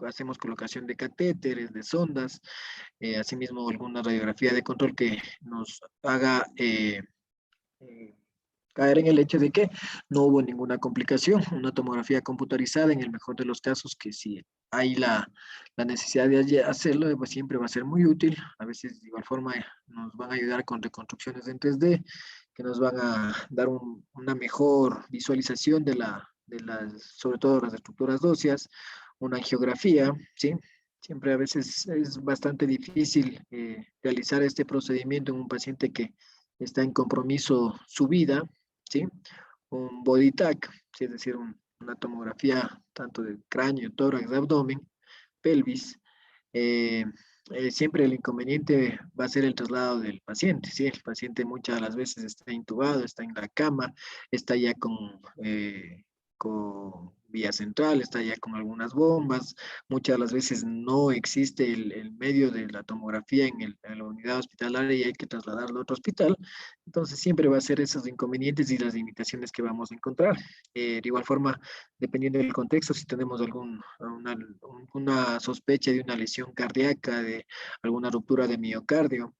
hacemos colocación de catéteres, de sondas, asimismo alguna radiografía de control que nos haga eh, caer en el hecho de que no hubo ninguna complicación, una tomografía computarizada en el mejor de los casos, que si hay la necesidad de hacerlo, pues siempre va a ser muy útil. A veces de igual forma nos van a ayudar con reconstrucciones en 3D, que nos van a dar una mejor visualización de las, sobre todo las estructuras óseas, una angiografía, ¿sí? Siempre a veces es bastante difícil realizar este procedimiento en un paciente que está en compromiso su vida, ¿sí? Un body tag, ¿sí? Es decir, una tomografía tanto de cráneo, tórax, abdomen, pelvis. eh, Siempre el inconveniente va a ser el traslado del paciente, ¿sí? El paciente muchas de las veces está intubado, está en la cama, está ya con vía central, está ya con algunas bombas, muchas de las veces no existe el medio de la tomografía en la unidad hospitalaria y hay que trasladarlo a otro hospital, entonces siempre va a ser esos inconvenientes y las limitaciones que vamos a encontrar. De igual forma, dependiendo del contexto, si tenemos una sospecha de una lesión cardíaca, de alguna ruptura de miocardio,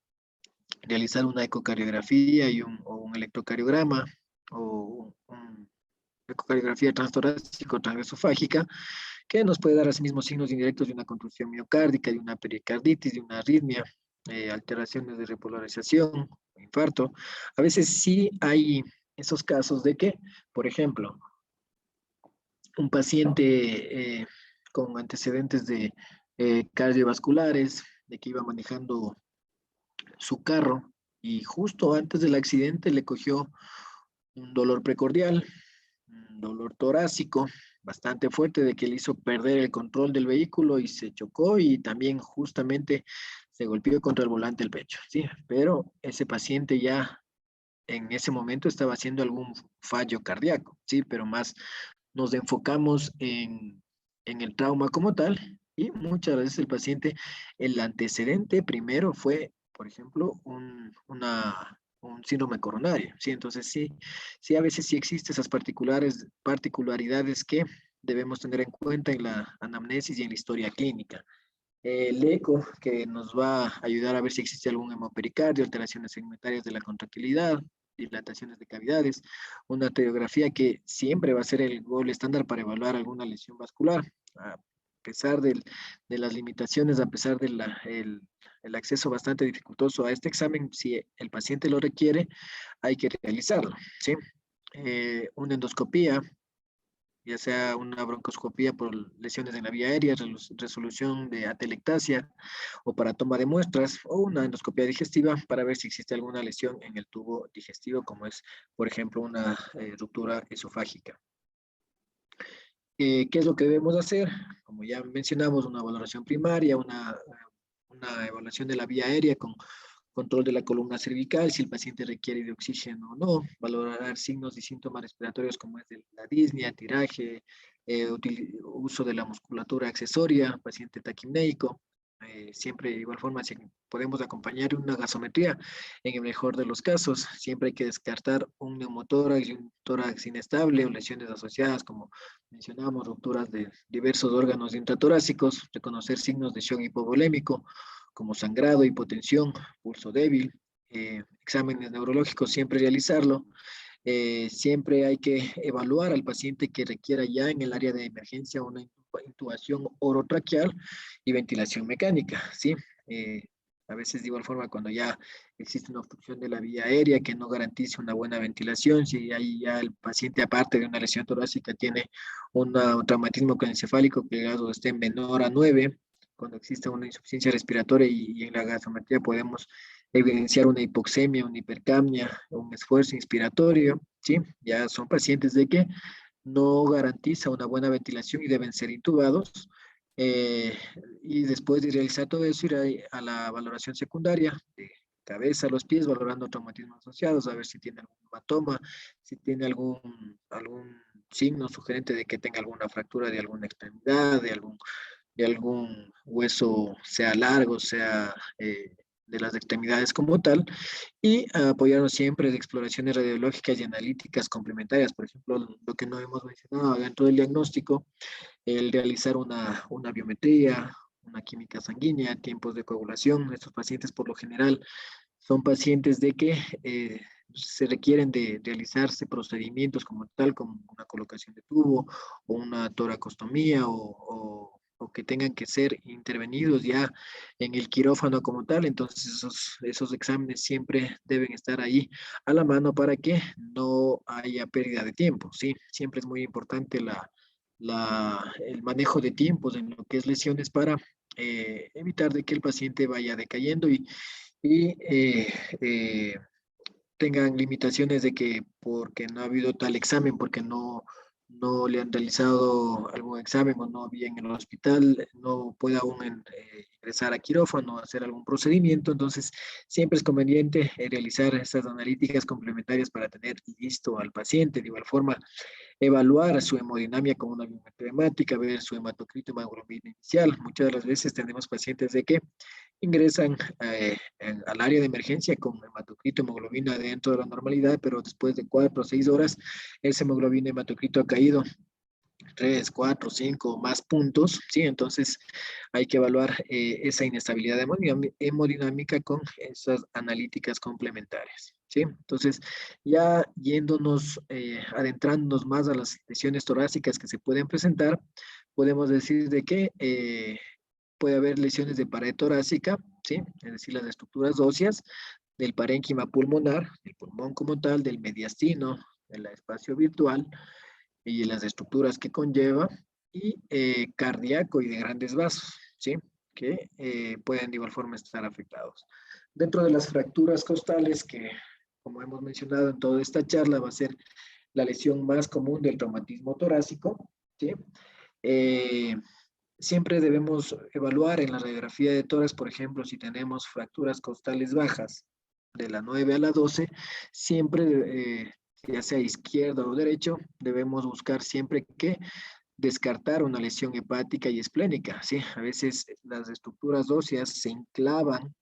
realizar una ecocardiografía o un electrocardiograma o un ecocardiografía transtorácica o transesofágica, que nos puede dar asimismo signos indirectos de una contusión miocárdica, de una pericarditis, de una arritmia, alteraciones de repolarización, infarto. A veces sí hay esos casos de que, por ejemplo, un paciente con antecedentes de cardiovasculares, de que iba manejando su carro y justo antes del accidente le cogió un dolor precordial, un dolor torácico bastante fuerte de que le hizo perder el control del vehículo y se chocó y también justamente se golpeó contra el volante del pecho, ¿sí? Pero ese paciente ya en ese momento estaba haciendo algún fallo cardíaco, ¿sí? Pero más nos enfocamos en el trauma como tal y muchas veces el paciente, el antecedente primero fue, por ejemplo, un síndrome coronario, ¿sí? Entonces sí, a veces sí existen esas particularidades que debemos tener en cuenta en la anamnesis y en la historia clínica. El eco, que nos va a ayudar a ver si existe algún hemopericardio, alteraciones segmentarias de la contractilidad, dilataciones de cavidades, una radiografía que siempre va a ser el gol estándar para evaluar alguna lesión vascular, a pesar de las limitaciones, a pesar del el acceso bastante dificultoso a este examen, si el paciente lo requiere, hay que realizarlo, ¿sí? Una endoscopía, ya sea una broncoscopía por lesiones en la vía aérea, resolución de atelectasia o para toma de muestras, o una endoscopia digestiva para ver si existe alguna lesión en el tubo digestivo, como es, por ejemplo, una ruptura esofágica. ¿Qué es lo que debemos hacer? Como ya mencionamos, una valoración primaria, una evaluación de la vía aérea con control de la columna cervical, si el paciente requiere de oxígeno o no, valorar signos y síntomas respiratorios como es la disnea, tiraje, uso de la musculatura accesoria, paciente taquimneico, Siempre de igual forma, si podemos acompañar una gasometría, en el mejor de los casos, siempre hay que descartar un neumotórax y un tórax inestable o lesiones asociadas, como mencionábamos, rupturas de diversos órganos intratorácicos, reconocer signos de shock hipovolémico, como sangrado, hipotensión, pulso débil, exámenes neurológicos, siempre realizarlo. Siempre hay que evaluar al paciente que requiera ya en el área de emergencia una intubación orotraqueal y ventilación mecánica, ¿sí? Eh, a veces de igual forma cuando ya existe una obstrucción de la vía aérea que no garantice una buena ventilación, si ahí ya el paciente aparte de una lesión torácica tiene un traumatismo craneoencefálico que el grado esté menor a 9, cuando existe una insuficiencia respiratoria y en la gasometría podemos evidenciar una hipoxemia, una hipercapnia, un esfuerzo inspiratorio, ¿sí? Ya son pacientes de que no garantiza una buena ventilación y deben ser intubados. Eh, y después de realizar todo eso, ir a la valoración secundaria de cabeza a los pies, valorando traumatismos asociados, a ver si tiene algún hematoma, si tiene algún signo sugerente de que tenga alguna fractura de alguna extremidad, de algún hueso, sea largo, sea de las extremidades como tal, y apoyarnos siempre de exploraciones radiológicas y analíticas complementarias. Por ejemplo, lo que no hemos mencionado dentro del diagnóstico, el realizar una biometría, una química sanguínea, tiempos de coagulación. Estos pacientes por lo general son pacientes de que se requieren de realizarse procedimientos como tal, como una colocación de tubo o una toracostomía o que tengan que ser intervenidos ya en el quirófano como tal. Entonces esos exámenes siempre deben estar ahí a la mano para que no haya pérdida de tiempo, ¿sí? Siempre es muy importante el manejo de tiempos en lo que es lesiones para evitar de que el paciente vaya decayendo y tengan limitaciones de que porque no ha habido tal examen, porque no le han realizado algún examen o no había en el hospital, no pueda aún ingresar a quirófano, hacer algún procedimiento. Entonces, siempre es conveniente realizar estas analíticas complementarias para tener listo al paciente. De igual forma, evaluar su hemodinamia con una biometría hemática, ver su hematocrito y hemoglobina inicial. Muchas de las veces tenemos pacientes de que ingresan al área de emergencia con hematocrito, hemoglobina dentro de la normalidad, pero después de 4 o 6 horas, ese hemoglobina hematocrito ha caído 3, 4, 5 más puntos, ¿sí? Entonces hay que evaluar esa inestabilidad hemodinámica con esas analíticas complementarias, ¿sí? Entonces, ya yéndonos, adentrándonos más a las lesiones torácicas que se pueden presentar, podemos decir de que puede haber lesiones de pared torácica, ¿sí? Es decir, las estructuras óseas, del parénquima pulmonar, del pulmón como tal, del mediastino, del espacio virtual, y las estructuras que conlleva, y cardíaco y de grandes vasos, ¿sí? Que pueden de igual forma estar afectados. Dentro de las fracturas costales, que como hemos mencionado en toda esta charla, va a ser la lesión más común del traumatismo torácico, ¿sí? Eh, Siempre debemos evaluar en la radiografía de tórax, por ejemplo, si tenemos fracturas costales bajas de la 9 a la 12, siempre, ya sea izquierdo o derecho, debemos buscar siempre que descartar una lesión hepática y esplénica, ¿sí? A veces las estructuras óseas se enclavan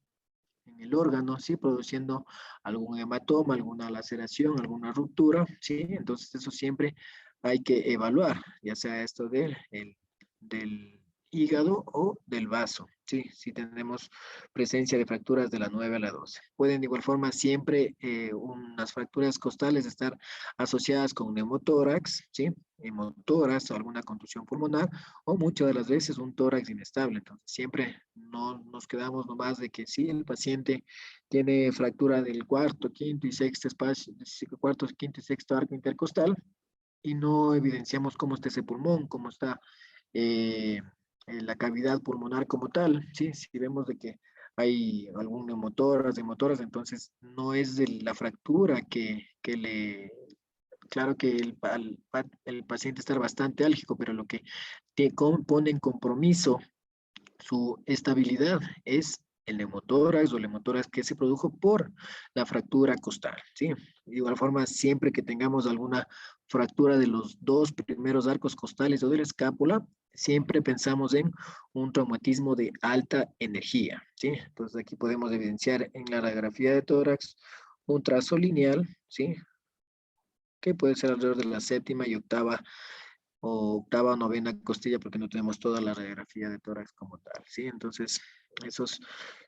en el órgano, ¿sí? Produciendo algún hematoma, alguna laceración, alguna ruptura, ¿sí? Entonces eso siempre hay que evaluar, ya sea esto del hígado o del vaso, ¿sí? Si tenemos presencia de fracturas de la 9 a la 12. Pueden de igual forma siempre unas fracturas costales estar asociadas con neumotórax, ¿sí? Hemotórax o alguna contusión pulmonar, o muchas de las veces un tórax inestable. Entonces, siempre no nos quedamos nomás de que sí, el paciente tiene fractura del cuarto, quinto y sexto espacio, cuarto, quinto y sexto arco intercostal, y no evidenciamos cómo está ese pulmón, cómo está eh, la cavidad pulmonar como tal, ¿sí? Si vemos de que hay algún neumotórax, hemotórax, entonces no es de la fractura que le, claro que el paciente está bastante álgico, pero lo que pone en compromiso su estabilidad es el neumotórax o el hemotórax que se produjo por la fractura costal, ¿sí? De igual forma, siempre que tengamos alguna fractura de los dos primeros arcos costales o de la escápula, siempre pensamos en un traumatismo de alta energía, ¿sí? Entonces aquí podemos evidenciar en la radiografía de tórax un trazo lineal, ¿sí? Que puede ser alrededor de la séptima y octava o octava o novena costilla porque no tenemos toda la radiografía de tórax como tal, ¿sí? Entonces, esos,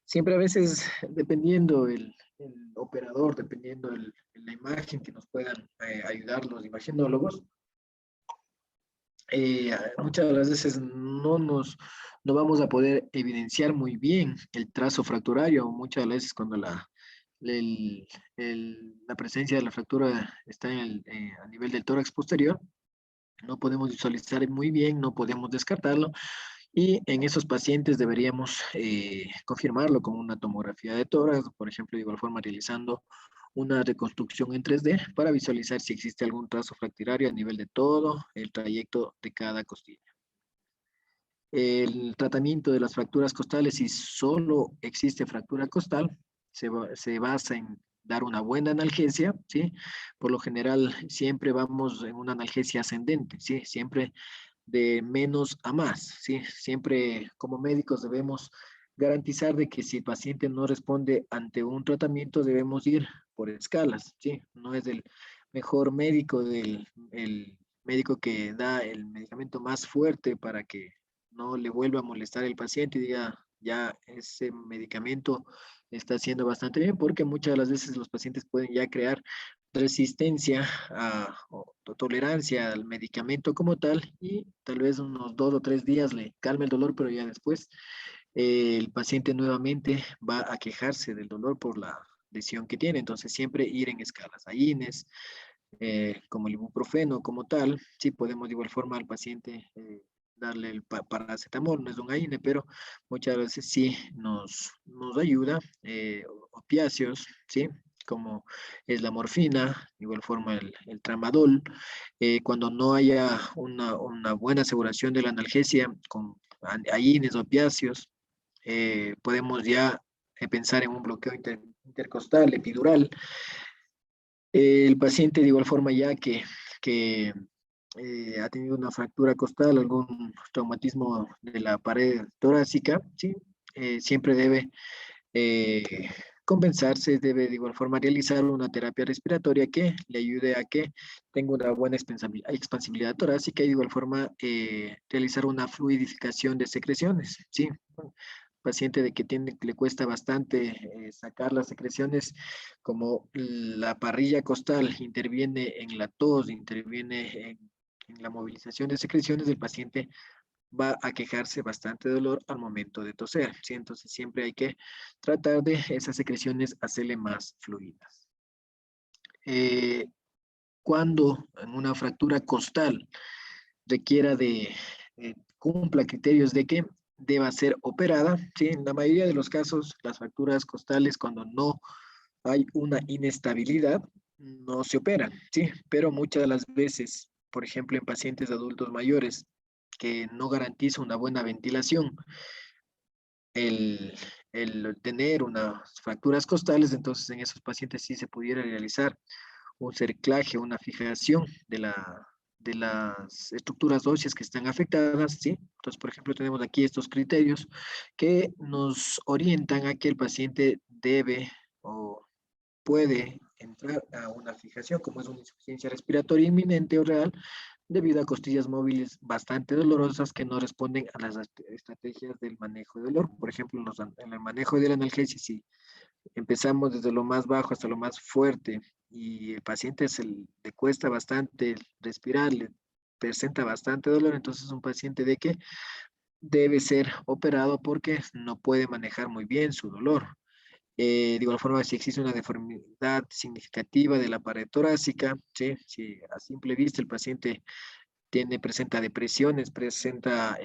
siempre a veces, dependiendo el operador, dependiendo la imagen que nos puedan ayudar los imagenólogos, muchas de las veces no vamos a poder evidenciar muy bien el trazo fracturario, muchas de las veces cuando el- la presencia de la fractura está a nivel del tórax posterior, no podemos visualizar muy bien, no podemos descartarlo y en esos pacientes deberíamos confirmarlo con una tomografía de tórax, por ejemplo, de igual forma realizando una reconstrucción en 3D para visualizar si existe algún trazo fracturario a nivel de todo el trayecto de cada costilla. El tratamiento de las fracturas costales, si solo existe fractura costal, se basa en dar una buena analgesia, ¿sí? Por lo general, siempre vamos en una analgesia ascendente, ¿sí? Siempre de menos a más, ¿sí? Siempre como médicos debemos garantizar de que si el paciente no responde ante un tratamiento, debemos ir por escalas, ¿sí? No es el mejor médico el médico que da el medicamento más fuerte para que no le vuelva a molestar el paciente y diga, ya ese medicamento está haciendo bastante bien, porque muchas de las veces los pacientes pueden ya crear resistencia o tolerancia al medicamento como tal y tal vez unos 2 o 3 días le calme el dolor, pero ya después el paciente nuevamente va a quejarse del dolor por la lesión que tiene. Entonces siempre ir en escalas. AINES, como el ibuprofeno como tal, sí podemos de igual forma al paciente darle el paracetamol, no es un AINE, pero muchas veces sí nos ayuda, opiáceos, ¿sí? Como es la morfina, de igual forma el tramadol, cuando no haya una buena aseguración de la analgesia con AINES, opiáceos, podemos ya pensar en un bloqueo intercostal, epidural, el paciente de igual forma ya que ha tenido una fractura costal, algún traumatismo de la pared torácica, ¿sí? Siempre debe eh, compensarse, debe de igual forma realizar una terapia respiratoria que le ayude a que tenga una buena expansibilidad torácica y de igual forma realizar una fluidificación de secreciones, ¿sí? Paciente de que le cuesta bastante sacar las secreciones, como la parrilla costal interviene en la tos, interviene en la movilización de secreciones, el paciente va a quejarse bastante de dolor al momento de toser, ¿sí? Entonces siempre hay que tratar de esas secreciones hacerle más fluidas. Eh, cuando en una fractura costal requiera cumpla criterios de que deba ser operada, ¿sí? En la mayoría de los casos, las fracturas costales, cuando no hay una inestabilidad, no se operan, ¿sí? Pero muchas de las veces, por ejemplo, en pacientes adultos mayores que no garantiza una buena ventilación, el, el tener unas fracturas costales, entonces en esos pacientes sí se pudiera realizar un cerclaje, una fijación de las estructuras óseas que están afectadas, ¿sí? Entonces, por ejemplo, tenemos aquí estos criterios que nos orientan a que el paciente debe o puede entrar a una fijación, como es una insuficiencia respiratoria inminente o real, debido a costillas móviles bastante dolorosas que no responden a las estrategias del manejo de dolor. Por ejemplo, en el manejo de la analgesia, si empezamos desde lo más bajo hasta lo más fuerte y el paciente le cuesta bastante respirar, le presenta bastante dolor, entonces es un paciente de que debe ser operado porque no puede manejar muy bien su dolor. De igual forma, si existe una deformidad significativa de la pared torácica, ¿sí? Si a simple vista el paciente presenta depresiones, presenta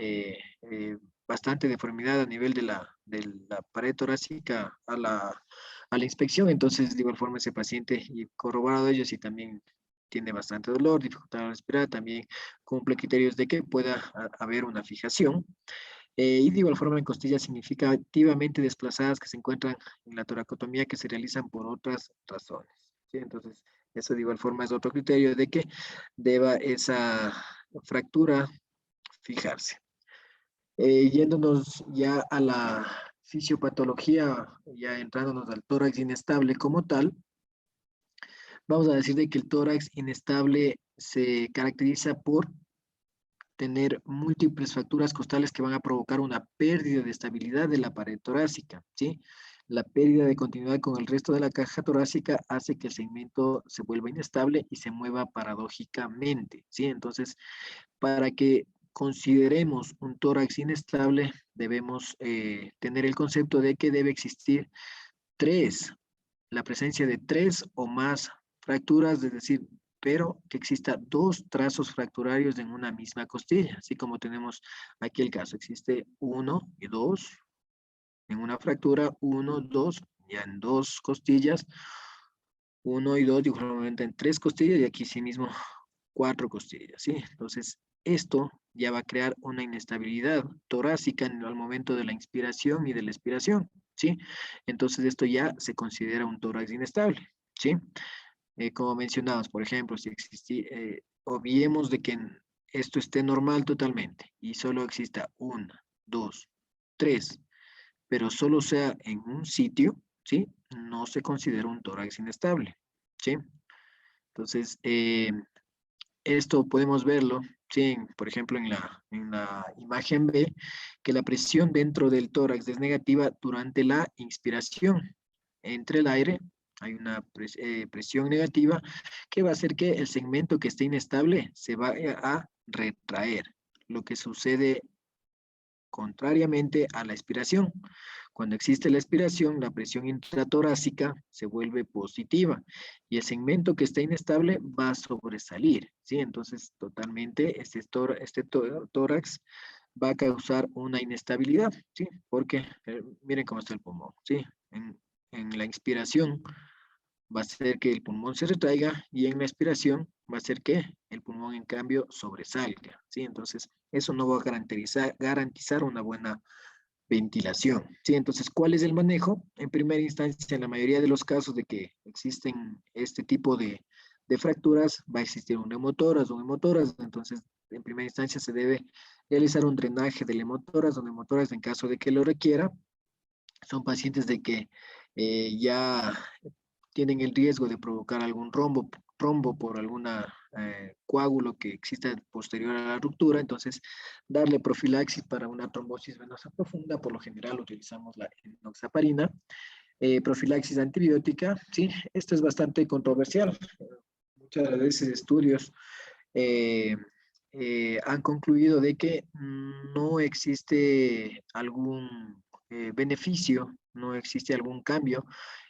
bastante deformidad a nivel de la pared torácica a la inspección, entonces de igual forma ese paciente, y corroborado ello, si también tiene bastante dolor, dificultad al respirar, también cumple criterios de que pueda haber una fijación. Y de igual forma en costillas significativamente desplazadas que se encuentran en la toracotomía que se realizan por otras razones. ¿Sí? Entonces, eso de igual forma es otro criterio de que deba esa fractura fijarse. Yéndonos ya a la fisiopatología, ya entrándonos al tórax inestable como tal, vamos a decir de que el tórax inestable se caracteriza por tener múltiples fracturas costales que van a provocar una pérdida de estabilidad de la pared torácica, ¿sí? La pérdida de continuidad con el resto de la caja torácica hace que el segmento se vuelva inestable y se mueva paradójicamente, ¿sí? Entonces, para que consideremos un tórax inestable, debemos tener el concepto de que debe existir la presencia de tres o más fracturas, es decir, pero que exista dos trazos fracturarios en una misma costilla, así como tenemos aquí el caso, existe uno y dos, en una fractura, uno, dos, ya en dos costillas, uno y dos, igualmente en tres costillas, y aquí sí mismo cuatro costillas, ¿sí? Entonces, esto ya va a crear una inestabilidad torácica en el momento de la inspiración y de la expiración, ¿sí? Entonces, esto ya se considera un tórax inestable, ¿sí? Como mencionamos, por ejemplo, si existe, obviemos de que esto esté normal totalmente y solo exista una, dos, tres, pero solo sea en un sitio, ¿sí? No se considera un tórax inestable, ¿sí? Entonces, esto podemos verlo, ¿sí? Por ejemplo, en la imagen B, que la presión dentro del tórax es negativa durante la inspiración. Entre el aire hay una presión negativa que va a hacer que el segmento que esté inestable se vaya a retraer, lo que sucede contrariamente a la expiración. Cuando existe la expiración, la presión intratorácica se vuelve positiva y el segmento que está inestable va a sobresalir, ¿sí? Entonces, totalmente, tórax va a causar una inestabilidad, ¿sí? Porque miren cómo está el pulmón, ¿sí? En la inspiración va a hacer que el pulmón se retraiga y en la expiración va a hacer que el pulmón en cambio sobresalga, ¿sí? Entonces, eso no va a garantizar una buena ventilación, ¿sí? Entonces, ¿cuál es el manejo? En primera instancia, en la mayoría de los casos de que existen este tipo de fracturas, va a existir un hemotoras o hemotoras, entonces, en primera instancia se debe realizar un drenaje del hemotoras o hemotoras en caso de que lo requiera. Son pacientes de que ya tienen el riesgo de provocar algún trombo por alguna coágulo que exista posterior a la ruptura, entonces darle profilaxis para una trombosis venosa profunda, por lo general utilizamos la enoxaparina, profilaxis antibiótica, ¿sí? Esto es bastante controversial, muchas veces estudios eh, han concluido de que no existe algún beneficio, no existe algún cambio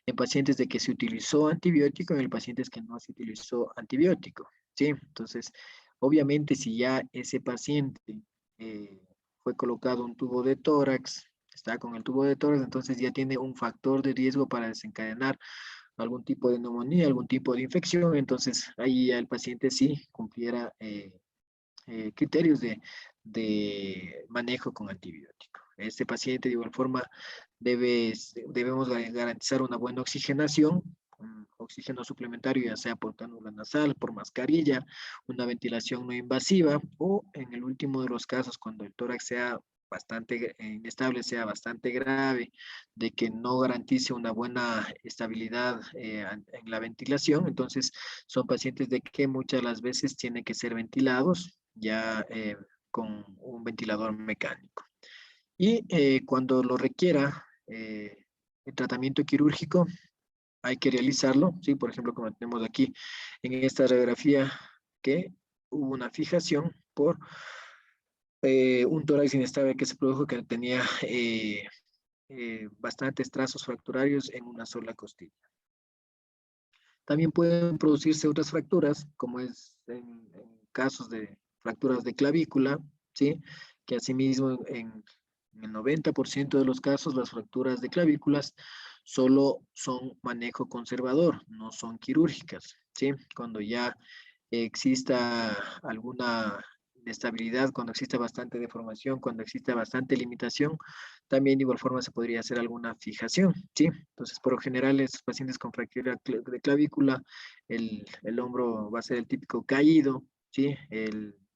en pacientes de que se utilizó antibiótico en el pacientes que no se utilizó antibiótico, ¿sí? Entonces, obviamente, si ya ese paciente eh, fue colocado un tubo de tórax, está con el tubo de tórax, entonces ya tiene un factor de riesgo para desencadenar algún tipo de neumonía, algún tipo de infección, entonces ahí ya el paciente sí cumpliera criterios de manejo con antibiótico. Este paciente de igual forma debemos garantizar una buena oxigenación, un oxígeno suplementario ya sea por cánula nasal, por mascarilla, una ventilación no invasiva o en el último de los casos cuando el tórax sea bastante inestable, sea bastante grave, de que no garantice una buena estabilidad en la ventilación, entonces son pacientes de que muchas de las veces tienen que ser ventilados ya con un ventilador mecánico. Y cuando lo requiera el tratamiento quirúrgico, hay que realizarlo, ¿sí? Por ejemplo, como tenemos aquí en esta radiografía, que hubo una fijación por un tórax inestable que se produjo que tenía bastantes trazos fracturarios en una sola costilla. También pueden producirse otras fracturas, como es en casos de fracturas de clavícula, ¿sí? Que asimismo en el 90% de los casos las fracturas de clavículas solo son manejo conservador, no son quirúrgicas, ¿sí? Cuando ya exista alguna inestabilidad, cuando existe bastante deformación, cuando existe bastante limitación, también de igual forma se podría hacer alguna fijación, ¿sí? Entonces, por lo general, estos pacientes con fractura de clavícula, el hombro va a ser el típico caído, ¿sí?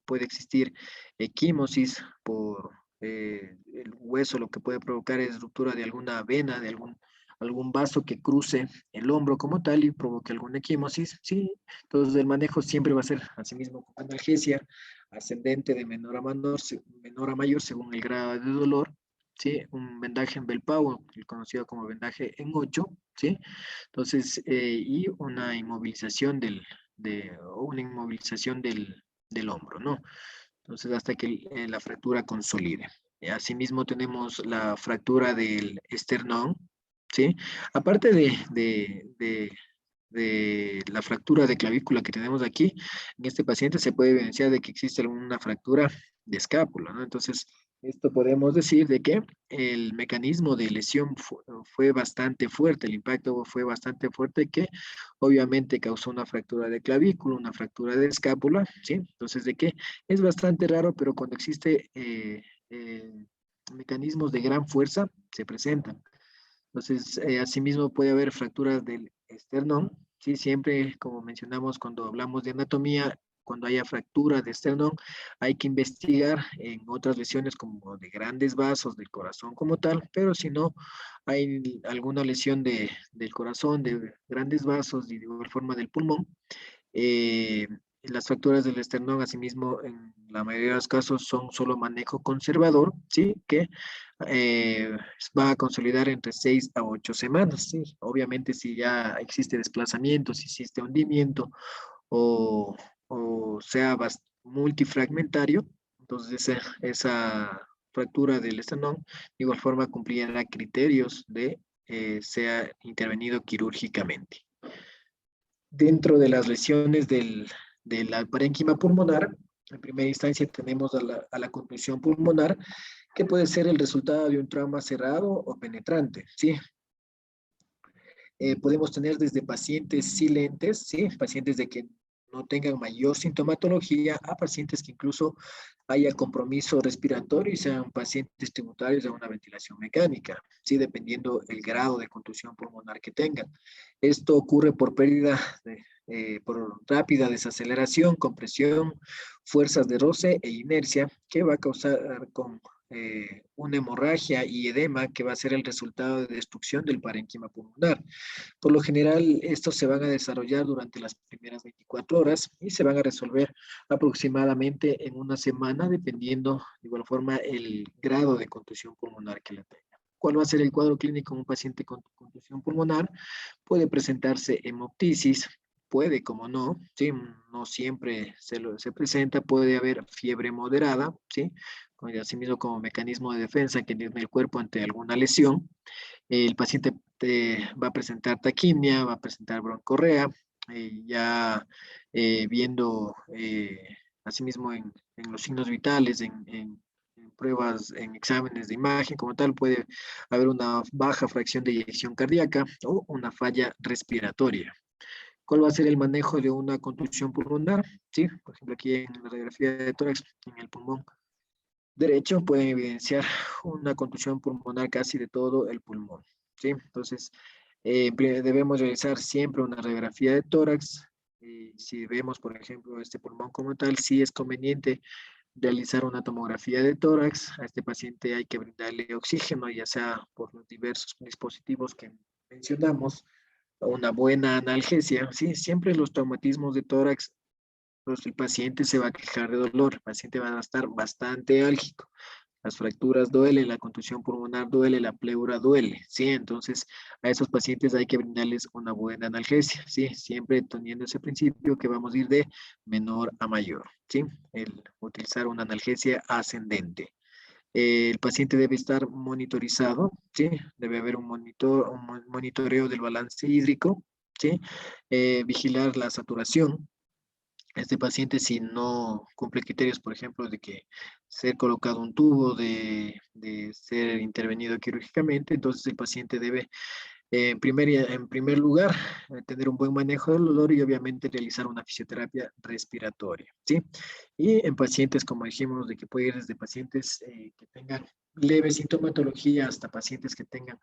Puede existir equimosis por el hueso, lo que puede provocar es ruptura de alguna vena, de algún vaso que cruce el hombro como tal y provoque alguna equimosis, ¿sí? Entonces el manejo siempre va a ser asimismo con analgesia ascendente de menor a mayor según el grado de dolor, ¿sí? Un vendaje en Belpau, el conocido como vendaje en 8, ¿sí? Entonces, y una inmovilización o una inmovilización del hombro, ¿no? Entonces, hasta que la fractura consolide. Asimismo, tenemos la fractura del esternón, ¿sí? Aparte de la fractura de clavícula que tenemos aquí, en este paciente se puede evidenciar de que existe alguna fractura de escápula, ¿no? Entonces, esto podemos decir de que el mecanismo de lesión fue bastante fuerte, el impacto fue bastante fuerte que obviamente causó una fractura de clavícula, una fractura de escápula, ¿sí? Entonces, de que es bastante raro, pero cuando existe mecanismos de gran fuerza, se presentan. Entonces, asimismo puede haber fracturas del esternón, ¿sí? Siempre, como mencionamos cuando hablamos de anatomía, cuando haya fractura de esternón, hay que investigar en otras lesiones como de grandes vasos del corazón como tal, pero si no hay alguna lesión del corazón, de grandes vasos y de igual forma del pulmón, eh, las fracturas del esternón, asimismo, en la mayoría de los casos son solo manejo conservador, ¿sí? Que eh, va a consolidar entre 6 a 8 semanas, ¿sí? Obviamente, si ya existe desplazamiento, si existe hundimiento o, o sea multifragmentario, entonces esa fractura del esternón de igual forma cumplirá criterios de sea intervenido quirúrgicamente. Dentro de las lesiones del parénquima pulmonar, en primera instancia tenemos a la contusión pulmonar, que puede ser el resultado de un trauma cerrado o penetrante, ¿sí? Podemos tener desde pacientes silentes, ¿sí? Pacientes de que no tengan mayor sintomatología, a pacientes que incluso haya compromiso respiratorio y sean pacientes tributarios de una ventilación mecánica, ¿sí? Dependiendo el grado de contusión pulmonar que tengan. Esto ocurre por por rápida desaceleración, compresión, fuerzas de roce e inercia, que va a causar con una hemorragia y edema que va a ser el resultado de destrucción del parénquima pulmonar. Por lo general, estos se van a desarrollar durante las primeras 24 horas y se van a resolver aproximadamente en una semana, dependiendo de igual forma el grado de contusión pulmonar que la tenga. ¿Cuál va a ser el cuadro clínico de un paciente con contusión pulmonar? Puede presentarse hemoptisis, puede, como no, ¿sí? No siempre se presenta, puede haber fiebre moderada, ¿sí? Asimismo como mecanismo de defensa que tiene el cuerpo ante alguna lesión. El paciente va a presentar taquimia, va a presentar broncorrea, ya viendo asimismo en los signos vitales, en pruebas, en exámenes de imagen como tal, puede haber una baja fracción de eyección cardíaca o una falla respiratoria. ¿Cuál va a ser el manejo de una contusión pulmonar? Sí, por ejemplo, aquí en la radiografía de tórax, en el pulmón derecho, pueden evidenciar una contusión pulmonar casi de todo el pulmón. ¿Sí? Entonces, debemos realizar siempre una radiografía de tórax. Si vemos, por ejemplo, este pulmón como tal, sí es conveniente realizar una tomografía de tórax. A este paciente hay que brindarle oxígeno, ya sea por los diversos dispositivos que mencionamos, una buena analgesia. ¿Sí? Siempre los traumatismos de tórax, pues el paciente se va a quejar de dolor, el paciente va a estar bastante álgico. Las fracturas duelen, la contusión pulmonar duele, la pleura duele, ¿sí? Entonces, a esos pacientes hay que brindarles una buena analgesia, ¿sí? Siempre teniendo ese principio que vamos a ir de menor a mayor, ¿sí? El utilizar una analgesia ascendente. El paciente debe estar monitorizado, ¿sí? Debe haber un monitoreo del balance hídrico, ¿sí? Vigilar la saturación. Este paciente, si no cumple criterios, por ejemplo, de que ser colocado un tubo, de ser intervenido quirúrgicamente, entonces el paciente debe En primer lugar, tener un buen manejo del dolor y obviamente realizar una fisioterapia respiratoria, ¿sí? Y en pacientes, como dijimos, de que puede ir desde pacientes que tengan leve sintomatología hasta pacientes que tengan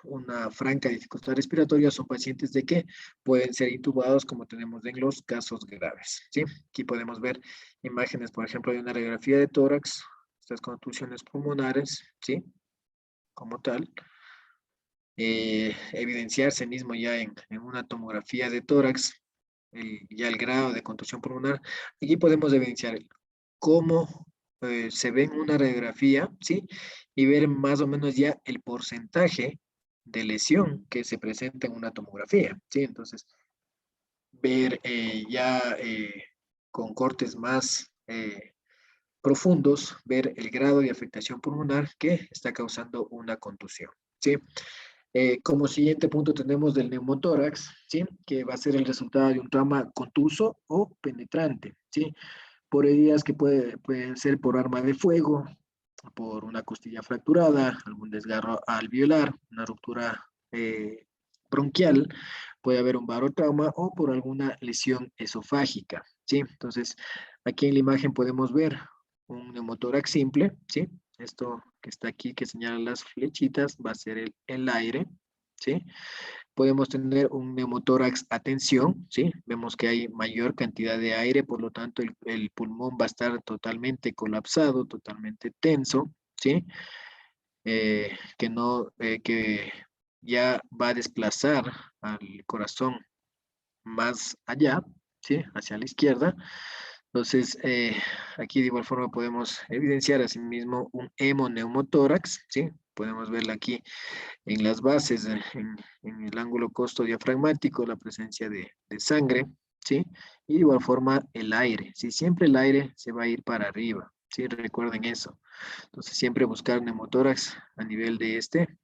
una franca dificultad respiratoria, son pacientes de que pueden ser intubados como tenemos en los casos graves, ¿sí? Aquí podemos ver imágenes, por ejemplo, de una radiografía de tórax, estas contusiones pulmonares, ¿sí? Como tal, evidenciarse mismo ya en una tomografía de tórax, ya el grado de contusión pulmonar. Aquí podemos evidenciar cómo se ve en una radiografía, ¿sí? Y ver más o menos ya el porcentaje de lesión que se presenta en una tomografía, ¿sí? Entonces, ver ya con cortes más profundos, ver el grado de afectación pulmonar que está causando una contusión, ¿sí? Como siguiente punto tenemos del neumotórax, ¿sí? Que va a ser el resultado de un trauma contuso o penetrante, ¿sí? Por heridas que pueden ser por arma de fuego, por una costilla fracturada, algún desgarro alveolar, una ruptura bronquial, puede haber un barotrauma o por alguna lesión esofágica, ¿sí? Entonces, aquí en la imagen podemos ver un neumotórax simple, ¿sí? Esto que está aquí, que señala las flechitas, va a ser el aire, ¿sí? Podemos tener un neumotórax a tensión, ¿sí? Vemos que hay mayor cantidad de aire, por lo tanto el pulmón va a estar totalmente colapsado, totalmente tenso, ¿sí? Que ya va a desplazar al corazón más allá, ¿sí? Hacia la izquierda. Entonces, aquí de igual forma podemos evidenciar asimismo un hemoneumotórax, ¿sí? Podemos verla aquí en las bases, en el ángulo costodiafragmático, la presencia de sangre, ¿sí? Y de igual forma el aire, ¿sí? Siempre el aire se va a ir para arriba, ¿sí? Recuerden eso. Entonces, siempre buscar neumotórax a nivel de este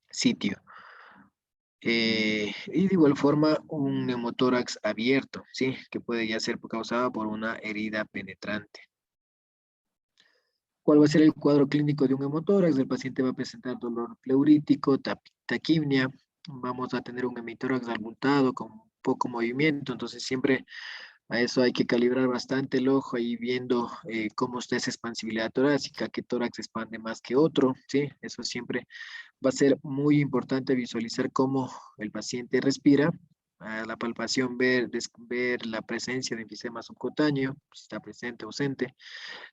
sitio. Y de igual forma un neumotórax abierto, ¿sí? Que puede ya ser causado por una herida penetrante. ¿Cuál va a ser el cuadro clínico de un hemotórax? El paciente va a presentar dolor pleurítico, taquipnia, vamos a tener un hemitórax abultado con poco movimiento, entonces siempre a eso hay que calibrar bastante el ojo ahí viendo cómo está esa expansibilidad torácica, qué tórax expande más que otro, ¿sí? Eso siempre va a ser muy importante visualizar cómo el paciente respira. A la palpación ver la presencia de enfisema subcutáneo, si está presente o ausente.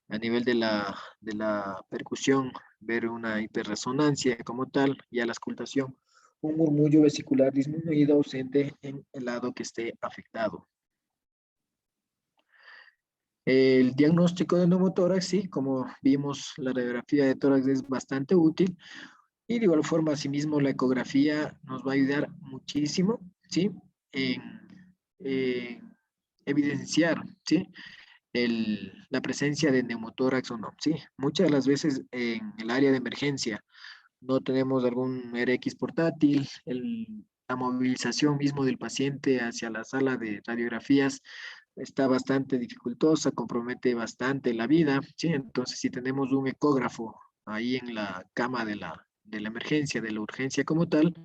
A nivel de la percusión, ver una hiperresonancia como tal, y a la auscultación, un murmullo vesicular disminuido ausente en el lado que esté afectado. El diagnóstico de neumotórax, sí, como vimos, la radiografía de tórax es bastante útil y de igual forma, asimismo, la ecografía nos va a ayudar muchísimo, ¿sí? En evidenciar, ¿sí? La presencia de neumotórax o no, ¿sí? Muchas de las veces en el área de emergencia no tenemos algún RX portátil, la movilización mismo del paciente hacia la sala de radiografías está bastante dificultosa, compromete bastante la vida, ¿sí? Entonces, si tenemos un ecógrafo ahí en la cama de la emergencia, de la urgencia como tal,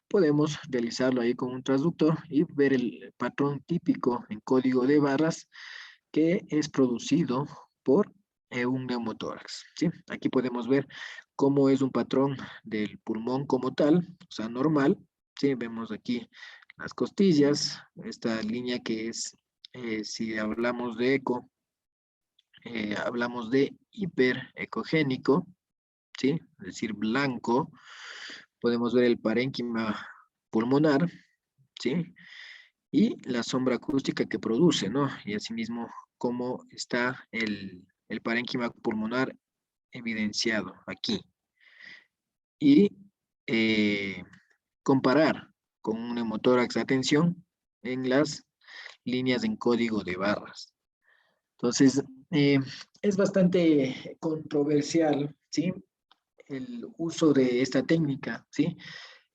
podemos realizarlo ahí con un transductor y ver el patrón típico en código de barras que es producido por un neumotórax, ¿sí? Aquí podemos ver cómo es un patrón del pulmón como tal, o sea, normal, ¿sí? Vemos aquí las costillas, esta línea que es, si hablamos de eco, hablamos de hiperecogénico, ¿sí? Es decir, blanco. Podemos ver el parénquima pulmonar, ¿sí? Y la sombra acústica que produce, ¿no? Y asimismo, cómo está el parénquima pulmonar evidenciado aquí. Y eh, comparar con un neumotórax de atención en las líneas en código de barras. Entonces, es bastante controversial, ¿sí? El uso de esta técnica, ¿sí?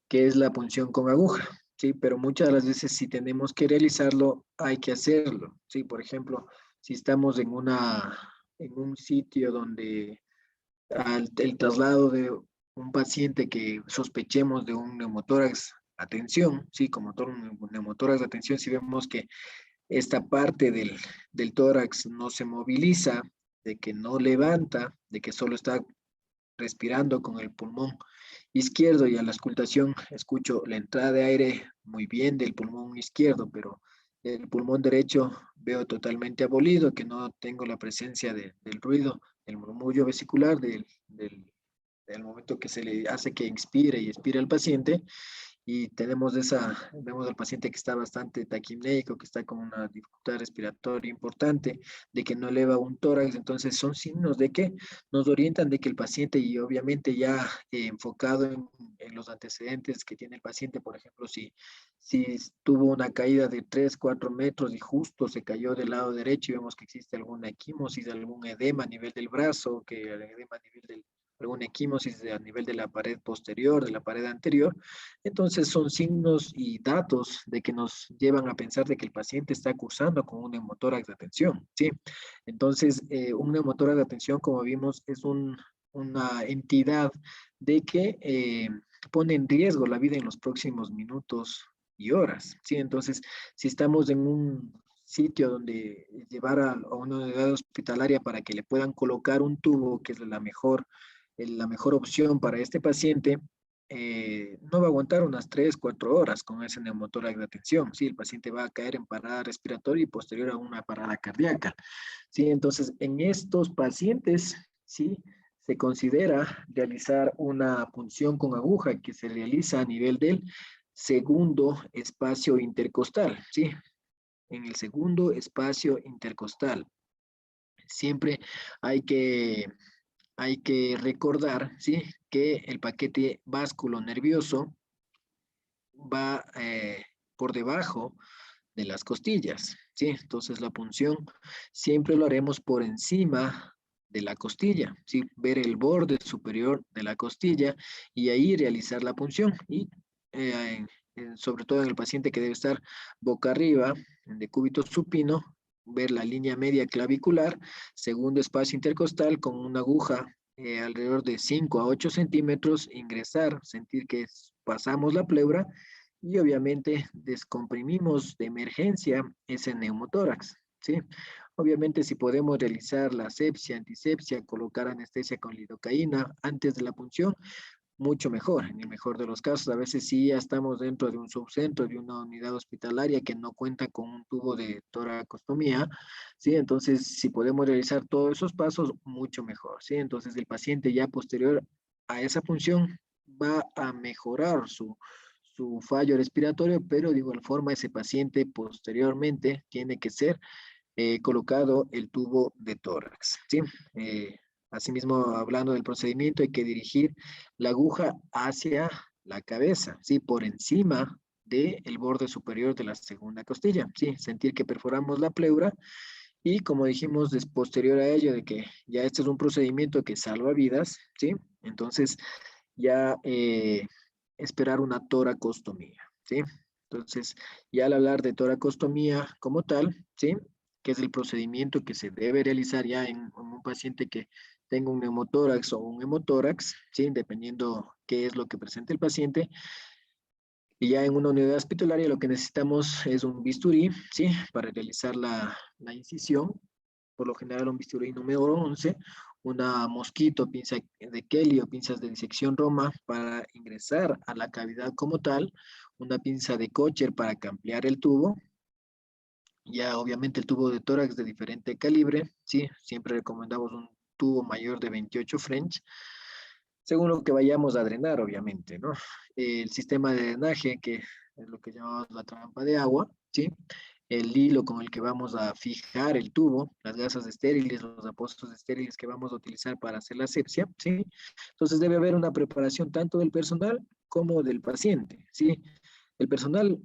Que es la punción con aguja, ¿sí? Pero muchas de las veces si tenemos que realizarlo, hay que hacerlo, ¿sí? Por ejemplo, si estamos en un sitio donde el traslado un paciente que sospechemos de un neumotórax a tensión, sí, como todo un neumotórax a tensión, si vemos que esta parte del tórax no se moviliza, de que no levanta, de que solo está respirando con el pulmón izquierdo y a la auscultación escucho la entrada de aire muy bien del pulmón izquierdo, pero el pulmón derecho veo totalmente abolido, que no tengo la presencia del ruido, el murmullo vesicular del momento que se le hace que inspire y expire al paciente, y vemos al paciente que está bastante taquipnéico, que está con una dificultad respiratoria importante, de que no eleva un tórax. Entonces son signos de que nos orientan de que el paciente, y obviamente ya enfocado en los antecedentes que tiene el paciente, por ejemplo, si tuvo una caída de 3, 4 metros y justo se cayó del lado derecho y vemos que existe alguna equimosis, algún edema a nivel del brazo, que el edema a nivel alguna equimosis a nivel de la pared posterior, de la pared anterior. Entonces son signos y datos de que nos llevan a pensar de que el paciente está cursando con un neumotórax de atención, ¿sí? Entonces, un neumotórax de atención, como vimos, es una entidad de que pone en riesgo la vida en los próximos minutos y horas, ¿sí? Entonces, si estamos en un sitio donde llevar a una unidad hospitalaria para que le puedan colocar un tubo, que es la mejor opción para este paciente, no va a aguantar unas 3, 4 horas con ese neumotórax de atención, ¿sí? El paciente va a caer en parada respiratoria y posterior a una parada cardíaca, ¿sí? Entonces, en estos pacientes, ¿sí? Se considera realizar una punción con aguja que se realiza a nivel del segundo espacio intercostal, ¿sí? En el segundo espacio intercostal. Siempre hay que hay que recordar, ¿sí? Que el paquete vasculo nervioso va por debajo de las costillas, ¿sí? Entonces la punción siempre lo haremos por encima de la costilla, ¿sí? Ver el borde superior de la costilla y ahí realizar la punción. Y sobre todo en el paciente que debe estar boca arriba, en decúbito supino, ver la línea media clavicular, segundo espacio intercostal con una aguja alrededor de 5 a 8 centímetros, ingresar, sentir que pasamos la pleura y obviamente descomprimimos de emergencia ese neumotórax, ¿sí? Obviamente si podemos realizar la asepsia, antisepsia, colocar anestesia con lidocaína antes de la punción, mucho mejor, en el mejor de los casos. A veces sí ya estamos dentro de un subcentro, de una unidad hospitalaria que no cuenta con un tubo de toracostomía, ¿sí? Entonces, si podemos realizar todos esos pasos, mucho mejor, ¿sí? Entonces, el paciente ya posterior a esa función va a mejorar su fallo respiratorio, pero de igual forma ese paciente posteriormente tiene que ser colocado el tubo de tórax, ¿sí? Asimismo, hablando del procedimiento, hay que dirigir la aguja hacia la cabeza, ¿sí? Por encima del borde superior de la segunda costilla, ¿sí? Sentir que perforamos la pleura y como dijimos, posterior a ello, de que ya este es un procedimiento que salva vidas, ¿sí? Entonces, ya esperar una toracostomía, ¿sí? Entonces, ya al hablar de toracostomía como tal, ¿sí? Que es el procedimiento que se debe realizar ya en un paciente que tenga un neumotórax o un hemotórax, ¿sí? Dependiendo qué es lo que presente el paciente. Y ya en una unidad hospitalaria lo que necesitamos es un bisturí, ¿sí? Para realizar la incisión, por lo general un bisturí número 11, una mosquito, pinza de Kelly o pinzas de disección Roma para ingresar a la cavidad como tal, una pinza de Kocher para ampliar el tubo, ya obviamente el tubo de tórax de diferente calibre, ¿sí? Siempre recomendamos un tubo mayor de 28 French, según lo que vayamos a drenar, obviamente, ¿no? El sistema de drenaje, que es lo que llamamos la trampa de agua, ¿sí? El hilo con el que vamos a fijar el tubo, las gasas estériles, los apósitos estériles que vamos a utilizar para hacer la asepsia, ¿sí? Entonces debe haber una preparación tanto del personal como del paciente, ¿sí? El personal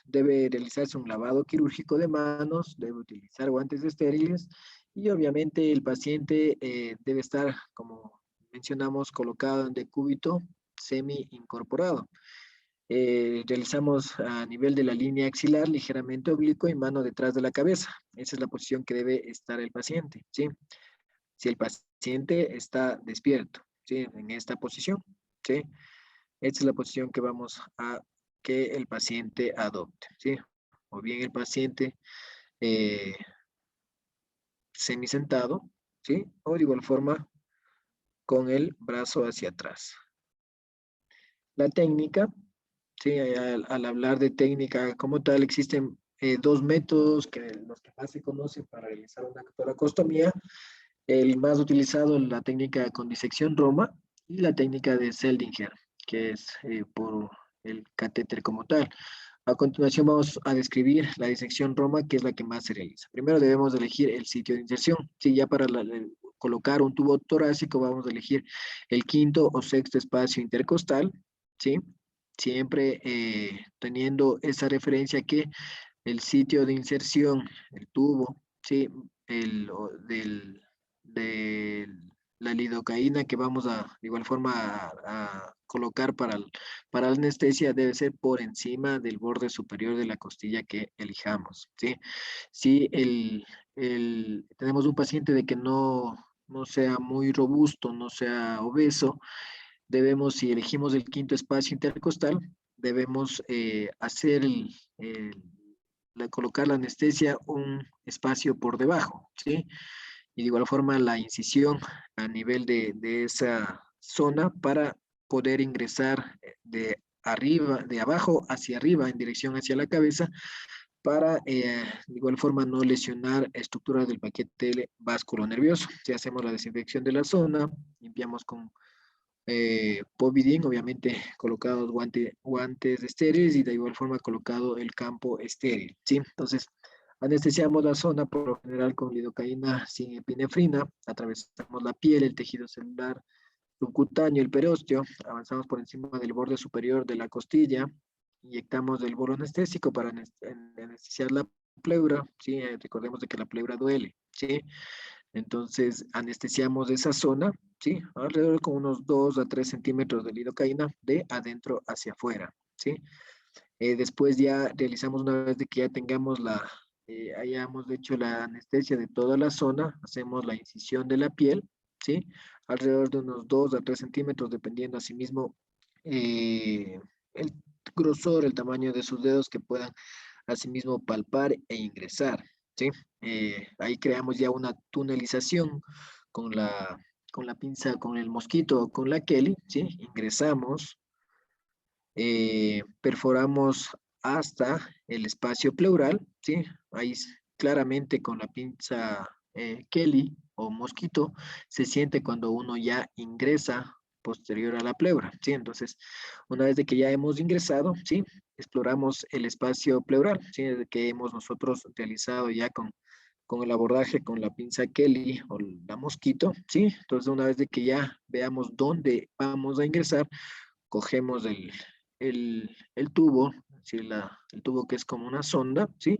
debe realizarse un lavado quirúrgico de manos, debe utilizar guantes estériles y obviamente el paciente debe estar, como mencionamos, colocado en decúbito semi incorporado. Realizamos a nivel de la línea axilar ligeramente oblicuo y mano detrás de la cabeza. Esa es la posición que debe estar el paciente, ¿sí? Si el paciente está despierto, ¿sí? En esta posición. ¿sí? Esta es la posición que vamos a que el paciente adopte, ¿sí? O bien el paciente semisentado, ¿sí? O de igual forma con el brazo hacia atrás. La técnica, ¿sí? Al hablar de técnica como tal, existen dos métodos que los que más se conocen para realizar una toracostomía. El más utilizado, la técnica con disección Roma y la técnica de Seldinger, que es por el catéter como tal. A continuación vamos a describir la disección Roma, que es la que más se realiza. Primero debemos elegir el sitio de inserción. Sí, ya para colocar un tubo torácico vamos a elegir el quinto o sexto espacio intercostal, ¿sí? Siempre teniendo esa referencia que el sitio de inserción, el tubo, ¿sí? De la lidocaína que vamos a, de igual forma, a colocar para la anestesia debe ser por encima del borde superior de la costilla que elijamos, ¿sí? Si tenemos un paciente de que no sea muy robusto, no sea obeso, debemos, si elegimos el quinto espacio intercostal, debemos hacer colocar la anestesia un espacio por debajo, ¿sí? Y de igual forma la incisión a nivel de esa zona para poder ingresar de arriba, de abajo hacia arriba en dirección hacia la cabeza para de igual forma no lesionar estructuras del paquete vasculonervioso. Si hacemos la desinfección de la zona, limpiamos con Povidin, obviamente colocados guantes estériles y de igual forma colocado el campo estéril, ¿sí? Entonces, anestesiamos la zona por lo general con lidocaína sin epinefrina, atravesamos la piel, el tejido celular subcutáneo, el perósteo, avanzamos por encima del borde superior de la costilla, inyectamos el bolo anestésico para anestesiar la pleura, ¿sí? Recordemos de que la pleura duele, ¿sí? Entonces, anestesiamos esa zona, ¿sí? Alrededor con unos 2 a 3 centímetros de lidocaína de adentro hacia afuera, ¿sí? Después ya realizamos, una vez de que ya tengamos hayamos hecho la anestesia de toda la zona, hacemos la incisión de la piel, ¿sí? Alrededor de unos 2 a 3 centímetros, dependiendo asimismo el grosor, el tamaño de sus dedos que puedan asimismo palpar e ingresar, ¿sí? Ahí creamos ya una tunelización con con la pinza, con el mosquito o con la Kelly, ¿sí? Ingresamos, perforamos hasta el espacio pleural, ¿sí? Ahí claramente con la pinza Kelly o mosquito se siente cuando uno ya ingresa posterior a la pleura, ¿sí? Entonces, una vez de que ya hemos ingresado, ¿sí? Exploramos el espacio pleural, ¿sí? Desde que hemos nosotros realizado ya con el abordaje con la pinza Kelly o la mosquito, ¿sí? Entonces, una vez de que ya veamos dónde vamos a ingresar, cogemos el tubo, ¿sí? El tubo que es como una sonda, ¿sí?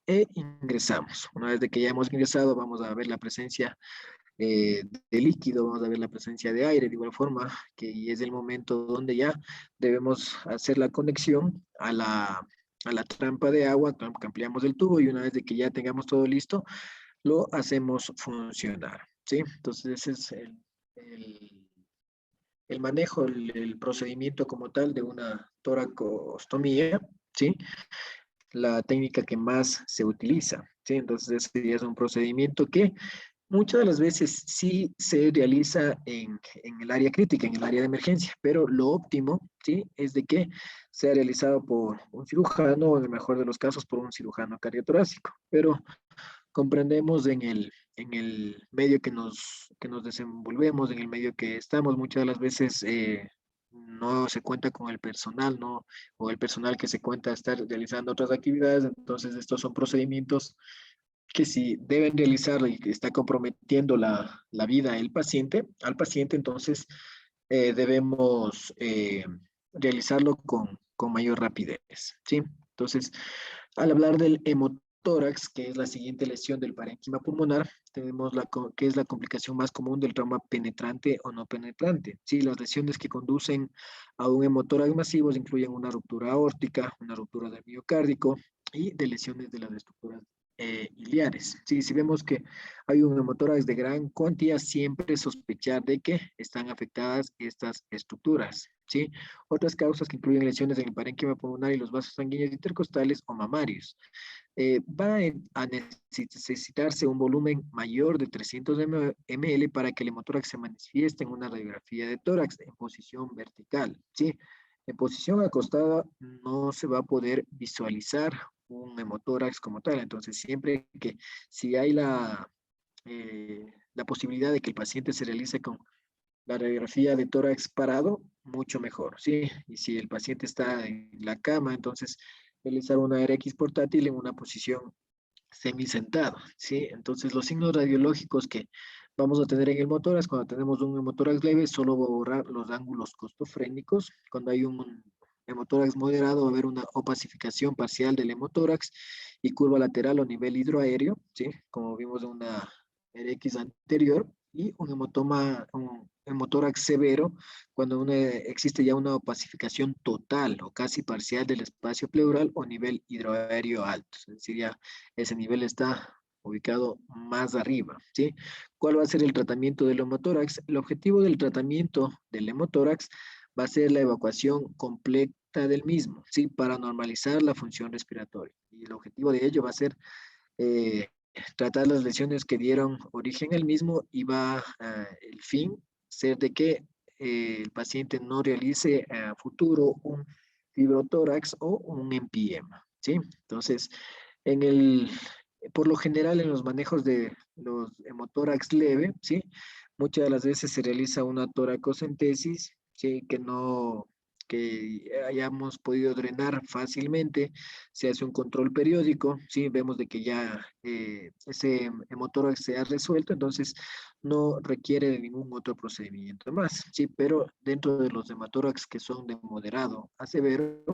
E ingresamos. Una vez de que ya hemos ingresado, vamos a ver la presencia de líquido, vamos a ver la presencia de aire, de igual forma que es el momento donde ya debemos hacer la conexión a la trampa de agua, que ampliamos el tubo y una vez de que ya tengamos todo listo, lo hacemos funcionar, ¿sí? Entonces ese es el manejo, el procedimiento como tal de una toracostomía, ¿sí? La técnica que más se utiliza, ¿sí? Entonces ese ya es un procedimiento que muchas de las veces sí se realiza en el área crítica, en el área de emergencia, pero lo óptimo, ¿sí? Es de que sea realizado por un cirujano, o en el mejor de los casos por un cirujano cardiotorácico, pero comprendemos en el medio que nos desenvolvemos, en el medio que estamos, muchas de las veces no se cuenta con el personal, ¿no? O el personal que se cuenta estar realizando otras actividades, entonces estos son procedimientos que si deben realizarlo y que está comprometiendo la vida al paciente, entonces debemos realizarlo con mayor rapidez, ¿sí? Entonces, al hablar del hemotórax, que es la siguiente lesión del parénquima pulmonar, tenemos que es la complicación más común del trauma penetrante o no penetrante. Sí, las lesiones que conducen a un hemotórax masivo incluyen una ruptura aórtica, una ruptura del miocárdico y de lesiones de las estructuras iliares. Sí, si vemos que hay un hemotórax de gran cuantía, siempre sospechar de que están afectadas estas estructuras. ¿Sí? Otras causas que incluyen lesiones en el parénquima pulmonar y los vasos sanguíneos intercostales o mamarios. Va a necesitarse un volumen mayor de 300 ml para que el hemotórax se manifieste en una radiografía de tórax en posición vertical. ¿Sí? En posición acostada no se va a poder visualizar un hemotórax como tal. Entonces, siempre que si hay la posibilidad de que el paciente se realice con la radiografía de tórax parado, mucho mejor, ¿sí? Y si el paciente está en la cama, entonces realizar una RX portátil en una posición semisentado, ¿sí? Entonces los signos radiológicos que vamos a tener en el motórax, cuando tenemos un hemotórax leve, solo va a borrar los ángulos costofrénicos. Cuando hay un hemotórax moderado, va a haber una opacificación parcial del hemotórax y curva lateral o nivel hidroaéreo, ¿sí? Como vimos en una RX anterior, y un hemotórax severo, cuando existe ya una opacificación total o casi parcial del espacio pleural o nivel hidroaéreo alto, es decir, ya ese nivel está ubicado más arriba, ¿sí? ¿Cuál va a ser el tratamiento del hemotórax? El objetivo del tratamiento del hemotórax va a ser la evacuación completa del mismo, ¿sí? Para normalizar la función respiratoria. Y el objetivo de ello va a ser eh, tratar las lesiones que dieron origen al mismo y va el fin ser de que el paciente no realice a futuro un fibrotórax o un empiema, ¿sí? Entonces, en el, por lo general en los manejos de los hemotórax leve, ¿sí? Muchas de las veces se realiza una toracocentesis, ¿sí? Que hayamos podido drenar fácilmente, se hace un control periódico, ¿sí? Vemos de que ya ese hemotórax se ha resuelto, entonces no requiere de ningún otro procedimiento más, ¿sí? Pero dentro de los hematórax que son de moderado a severo,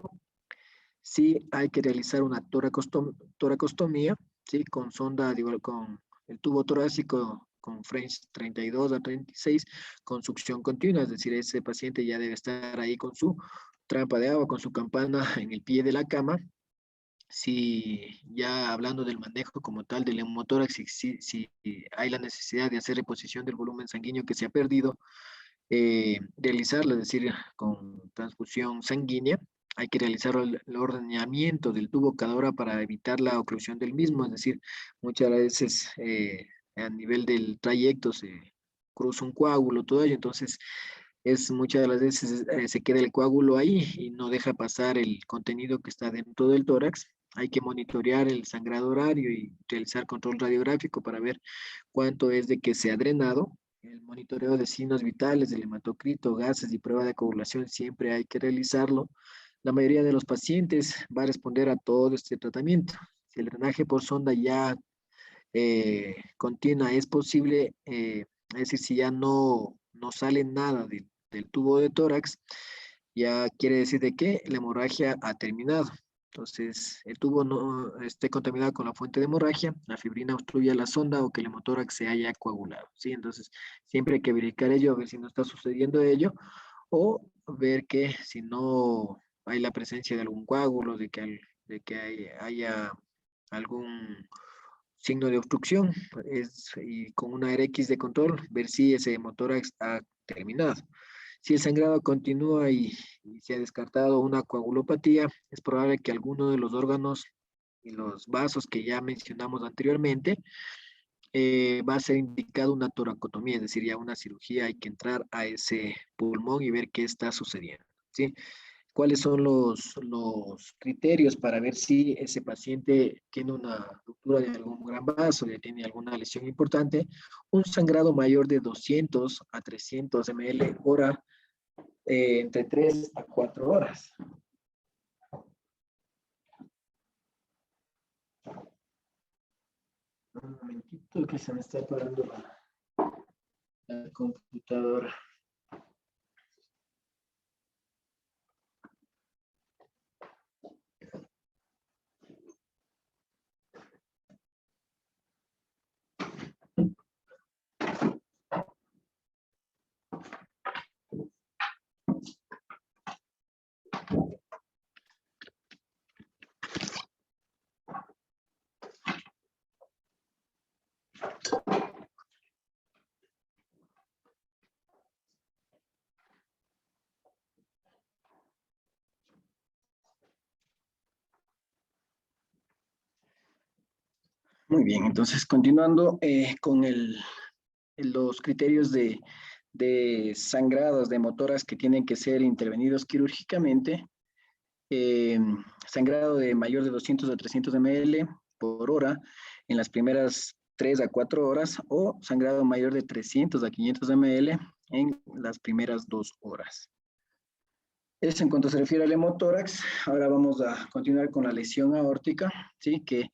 sí hay que realizar una toracostomía, ¿sí? Con sonda, igual con el tubo torácico con French 32 a 36, con succión continua, es decir, ese paciente ya debe estar ahí con su trampa de agua, con su campana en el pie de la cama. Si ya hablando del manejo como tal del hemotórax, si hay la necesidad de hacer reposición del volumen sanguíneo que se ha perdido, realizarla, es decir, con transfusión sanguínea. Hay que realizar el ordenamiento del tubo cada hora para evitar la oclusión del mismo, es decir, muchas veces a nivel del trayecto se cruza un coágulo, todo ello, entonces muchas de las veces se queda el coágulo ahí y no deja pasar el contenido que está dentro del tórax. Hay que monitorear el sangrado horario y realizar control radiográfico para ver cuánto es de que se ha drenado. El monitoreo de signos vitales, del hematocrito, gases y prueba de coagulación siempre hay que realizarlo. La mayoría de los pacientes va a responder a todo este tratamiento. Si el drenaje por sonda ya continua es posible, es decir, si ya no sale nada del tubo de tórax, ya quiere decir de que la hemorragia ha terminado. Entonces, el tubo no esté contaminado con la fuente de hemorragia, la fibrina obstruye la sonda o que el hemotórax se haya coagulado, ¿sí? Entonces, siempre hay que verificar ello, a ver si no está sucediendo ello, o ver que si no hay la presencia de algún coágulo, haya algún signo de obstrucción y con una RX de control, ver si ese hemotórax ha terminado. Si el sangrado continúa y se ha descartado una coagulopatía, es probable que alguno de los órganos y los vasos que ya mencionamos anteriormente va a ser indicado una toracotomía, es decir, ya una cirugía, hay que entrar a ese pulmón y ver qué está sucediendo, ¿sí? ¿Cuáles son los criterios para ver si ese paciente tiene una ruptura de algún gran vaso, ya tiene alguna lesión importante? Un sangrado mayor de 200 a 300 ml hora, entre 3 a 4 horas. Un momentito que se me está parando la computadora. Muy bien, entonces continuando con los criterios de sangrados de motoras que tienen que ser intervenidos quirúrgicamente, eh, sangrado de mayor de 200 a 300 ml por hora en las primeras 3 a 4 horas o sangrado mayor de 300 a 500 ml en las primeras 2 horas. Eso en cuanto se refiere al hemotórax. Ahora vamos a continuar con la lesión aórtica, ¿sí? Que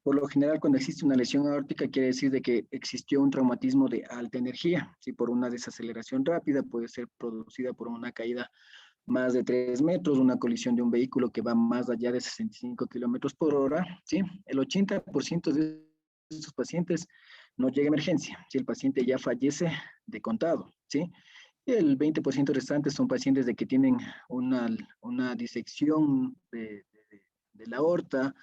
por lo general, cuando existe una lesión aórtica, quiere decir de que existió un traumatismo de alta energía, ¿sí? Por una desaceleración rápida, puede ser producida por una caída más de 3 metros, una colisión de un vehículo que va más allá de 65 kilómetros por hora, ¿sí? El 80% de estos pacientes no llega a emergencia, si el paciente ya fallece de contado, ¿sí? Y el 20% restante son pacientes de que tienen una disección de la aorta,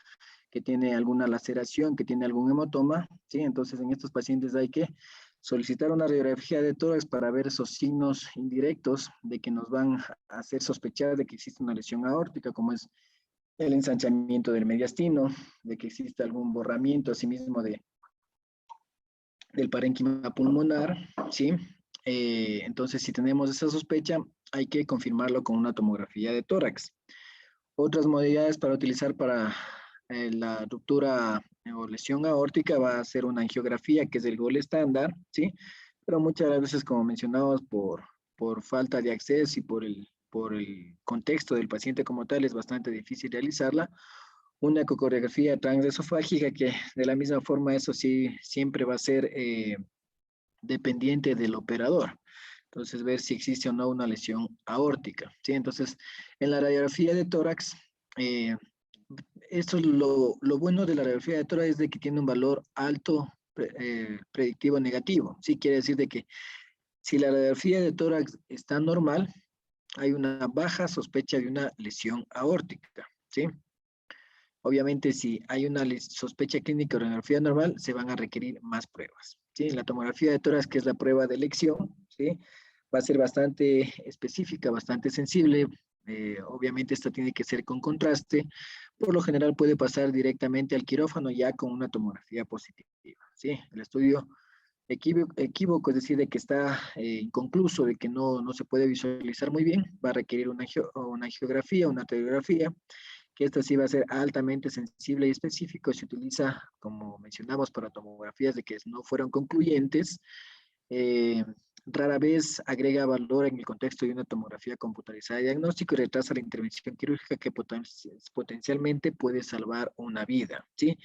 que tiene alguna laceración, que tiene algún hematoma, ¿sí? Entonces, en estos pacientes hay que solicitar una radiografía de tórax para ver esos signos indirectos de que nos van a hacer sospechar de que existe una lesión aórtica, como es el ensanchamiento del mediastino, de que existe algún borramiento asimismo del parénquima pulmonar, ¿sí? Entonces, si tenemos esa sospecha, hay que confirmarlo con una tomografía de tórax. Otras modalidades para utilizar para la ruptura o lesión aórtica va a ser una angiografía, que es el gol estándar, ¿sí? Pero muchas veces, como mencionamos, por falta de acceso y por el contexto del paciente como tal, es bastante difícil realizarla. Una ecografía transesofágica, que de la misma forma, eso sí, siempre va a ser dependiente del operador. Entonces, ver si existe o no una lesión aórtica, ¿sí? Entonces, en la radiografía de tórax, eh, esto es lo bueno de la radiografía de tórax, es de que tiene un valor alto predictivo negativo. Sí, quiere decir de que si la radiografía de tórax está normal, hay una baja sospecha de una lesión aórtica, ¿sí? Obviamente, si hay una sospecha clínica o radiografía normal, se van a requerir más pruebas, ¿sí? La tomografía de tórax, que es la prueba de elección, ¿sí? Va a ser bastante específica, bastante sensible. Obviamente, esta tiene que ser con contraste. Por lo general, puede pasar directamente al quirófano ya con una tomografía positiva, ¿sí? El estudio equívoco, es decir, de que está inconcluso, de que no se puede visualizar muy bien, va a requerir una angiografía, una radiografía, que esta sí va a ser altamente sensible y específico. Se utiliza, como mencionamos, para tomografías de que no fueron concluyentes. Eh, Rara vez agrega valor en el contexto de una tomografía computarizada de diagnóstico y retrasa la intervención quirúrgica que potencialmente puede salvar una vida, ¿sí?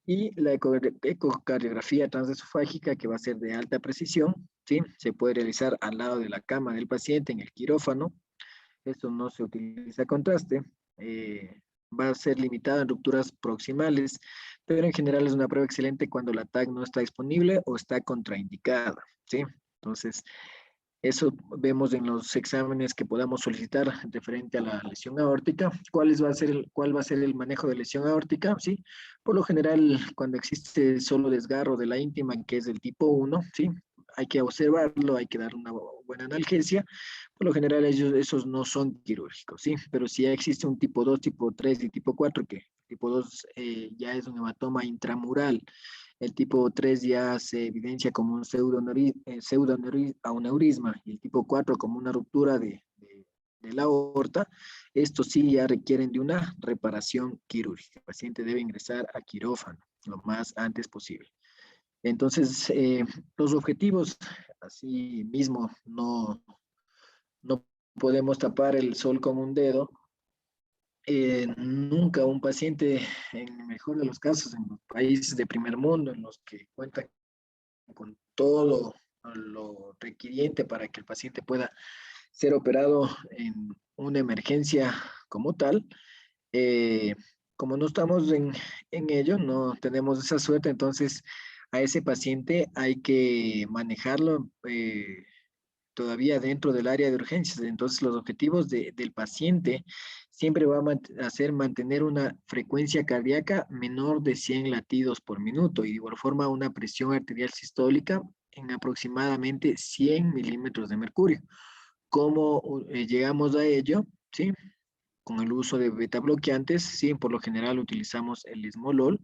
Y la ecocardiografía transesofágica, que va a ser de alta precisión, ¿sí? Se puede realizar al lado de la cama del paciente en el quirófano. Esto no se utiliza contraste. Va a ser limitado en rupturas proximales, pero en general es una prueba excelente cuando la TAC no está disponible o está contraindicada, ¿sí? Entonces, eso vemos en los exámenes que podamos solicitar referente a la lesión aórtica. ¿Cuál va a ser el manejo de lesión aórtica? ¿Sí? Por lo general, cuando existe solo desgarro de la íntima, que es del tipo 1, ¿sí? Hay que observarlo, hay que dar una buena analgesia. Por lo general, esos no son quirúrgicos, ¿sí? Pero si ya existe un tipo 2, tipo 3 y tipo 4, que tipo 2 ya es un hematoma intramural, el tipo 3 ya se evidencia como un pseudoaneurisma y el tipo 4 como una ruptura de la aorta. Estos sí ya requieren de una reparación quirúrgica. El paciente debe ingresar a quirófano lo más antes posible. Entonces, los objetivos, así mismo, no podemos tapar el sol con un dedo. Nunca un paciente, en el mejor de los casos, en los países de primer mundo, en los que cuentan con todo lo requiriente para que el paciente pueda ser operado en una emergencia como tal, eh, como no estamos en ello, no tenemos esa suerte, entonces a ese paciente hay que manejarlo todavía dentro del área de urgencias. Entonces, los objetivos del paciente siempre va a ser mantener una frecuencia cardíaca menor de 100 latidos por minuto y de igual forma una presión arterial sistólica en aproximadamente 100 milímetros de mercurio. ¿Cómo llegamos a ello? ¿Sí? Con el uso de beta bloqueantes, sí, por lo general utilizamos el esmolol.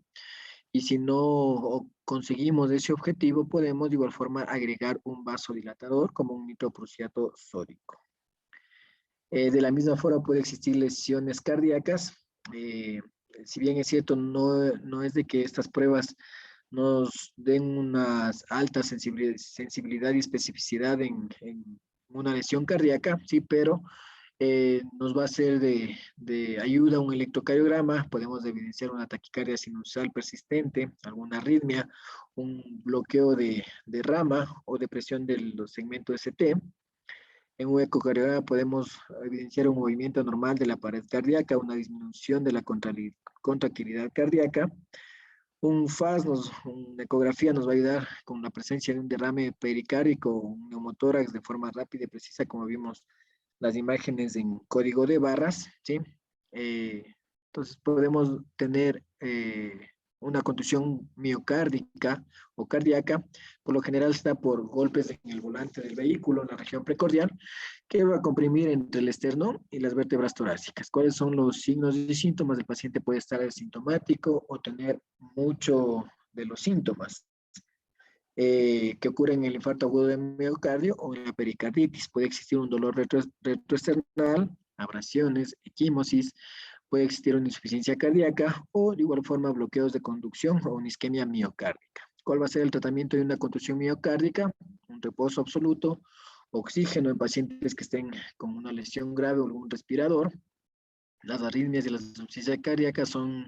Y si no conseguimos ese objetivo, podemos de igual forma agregar un vasodilatador como un nitroprusiato sódico. De la misma forma puede existir lesiones cardíacas. Eh, si bien es cierto, no es de que estas pruebas nos den una alta sensibilidad y especificidad en una lesión cardíaca, sí, pero nos va a ser de ayuda un electrocardiograma, podemos evidenciar una taquicardia sinusal persistente, alguna arritmia, un bloqueo de rama o depresión del segmento ST. En un ecocardiograma podemos evidenciar un movimiento normal de la pared cardíaca, una disminución de la contractilidad cardíaca. Un FAS, una ecografía nos va a ayudar con la presencia de un derrame pericárdico, un neumotórax de forma rápida y precisa, como vimos las imágenes en código de barras, ¿sí? Entonces podemos tener una contusión miocárdica o cardíaca, por lo general se da por golpes en el volante del vehículo, en la región precordial, que va a comprimir entre el esternón y las vértebras torácicas. ¿Cuáles son los signos y síntomas? El paciente puede estar asintomático o tener mucho de los síntomas que ocurren en el infarto agudo de miocardio o en la pericarditis. Puede existir un dolor retroesternal, abrasiones, equimosis, puede existir una insuficiencia cardíaca o de igual forma bloqueos de conducción o una isquemia miocárdica. ¿Cuál va a ser el tratamiento de una contusión miocárdica? Un reposo absoluto, oxígeno en pacientes que estén con una lesión grave o algún respirador. Las arritmias y las insuficiencias cardíacas son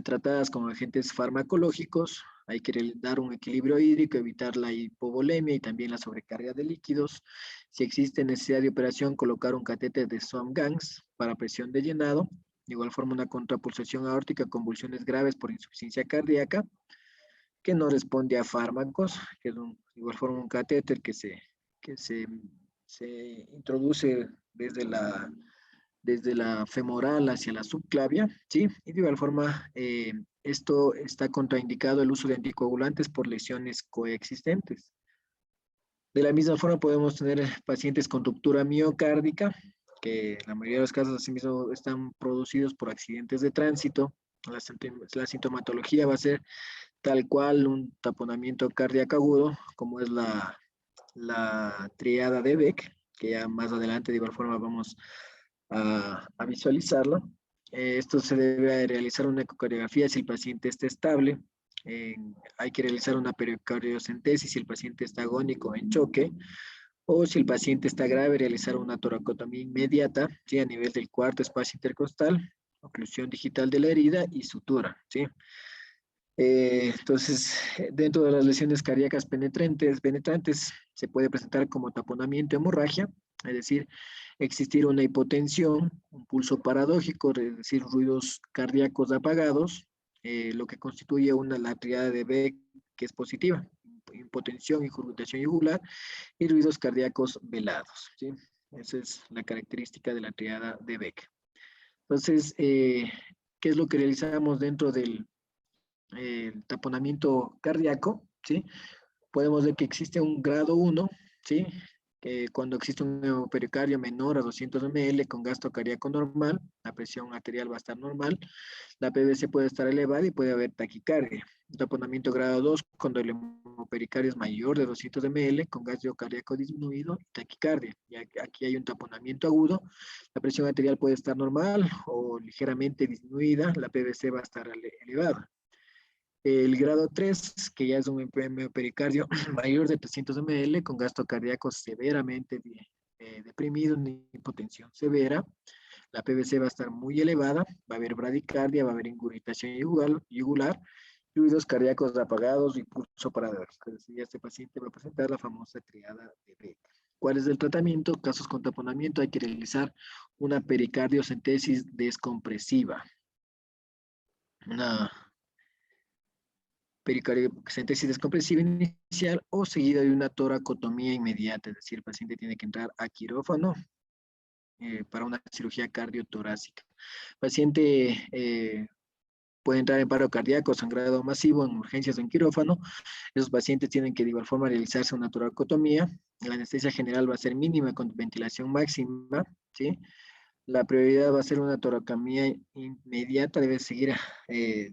tratadas con agentes farmacológicos. Hay que dar un equilibrio hídrico, evitar la hipovolemia y también la sobrecarga de líquidos. Si existe necesidad de operación, colocar un catéter de Swan-Ganz para presión de llenado. De igual forma, una contrapulsación aórtica, convulsiones graves por insuficiencia cardíaca, que no responde a fármacos, que es de igual forma un catéter se introduce desde la femoral hacia la subclavia, ¿sí? Y de igual forma, esto está contraindicado el uso de anticoagulantes por lesiones coexistentes. De la misma forma podemos tener pacientes con ruptura miocárdica, que en la mayoría de los casos asimismo están producidos por accidentes de tránsito. La sintomatología va a ser tal cual un taponamiento cardíaco agudo, como es la triada de Beck, que ya más adelante de igual forma vamos a visualizarlo. Esto se debe realizar una ecocardiografía si el paciente está estable. Hay que realizar una pericardiocentesis si el paciente está agónico en choque, o si el paciente está grave, realizar una toracotomía inmediata, ¿sí? A nivel del cuarto espacio intercostal, oclusión digital de la herida y sutura, ¿sí? Entonces, dentro de las lesiones cardíacas penetrantes se puede presentar como taponamiento hemorragia, es decir, existir una hipotensión, un pulso paradójico, es decir, ruidos cardíacos apagados, lo que constituye la triada de Beck que es positiva, hipotensión, incurvitación yugular y ruidos cardíacos velados, ¿sí? Esa es la característica de la triada de Beck. Entonces, ¿qué es lo que realizamos dentro del taponamiento cardíaco? ¿Sí? Podemos ver que existe un grado 1, ¿sí? Que cuando existe un pericardio menor a 200 ml con gasto cardíaco normal, la presión arterial va a estar normal, la PVC puede estar elevada y puede haber taquicardia. Un taponamiento grado 2, cuando el pericardio es mayor de 200 ml con gasto cardíaco disminuido y taquicardia. Y aquí hay un taponamiento agudo, la presión arterial puede estar normal o ligeramente disminuida, la PVC va a estar elevada. El grado 3, que ya es un pericardio mayor de 300 ml con gasto cardíaco severamente deprimido, una hipotensión severa. La PVC va a estar muy elevada, va a haber bradicardia, va a haber ingurgitación yugular, fluidos cardíacos apagados y pulso paradójico. Es decir, este paciente va a presentar la famosa triada de Beck. ¿Cuál es el tratamiento? Casos con taponamiento, hay que realizar una pericardiocentesis descompresiva. Una pericardiocentesis descompresiva inicial o seguida de una toracotomía inmediata, es decir, el paciente tiene que entrar a quirófano para una cirugía cardiotorácica. El paciente puede entrar en paro cardíaco, sangrado masivo, en urgencias o en quirófano. Esos pacientes tienen que de igual forma realizarse una toracotomía. La anestesia general va a ser mínima con ventilación máxima, ¿sí? La prioridad va a ser una toracomía inmediata, debe seguir,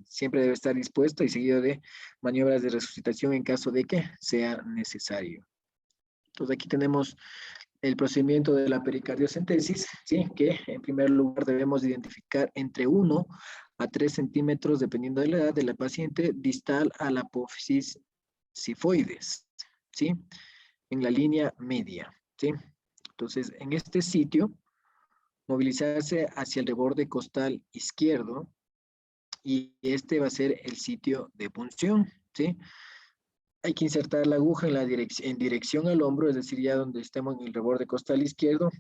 siempre debe estar dispuesta y seguido de maniobras de resucitación en caso de que sea necesario. Entonces aquí tenemos el procedimiento de la pericardiocentesis, ¿sí? Que en primer lugar debemos identificar entre 1 a 3 centímetros, dependiendo de la edad de la paciente, distal a la apófisis sifoides, ¿sí? En la línea media, ¿sí? Entonces, en este sitio, movilizarse hacia el reborde costal izquierdo y este va a ser el sitio de punción, ¿sí? Hay que insertar la aguja en dirección al hombro, es decir, ya donde estemos en el reborde costal izquierdo,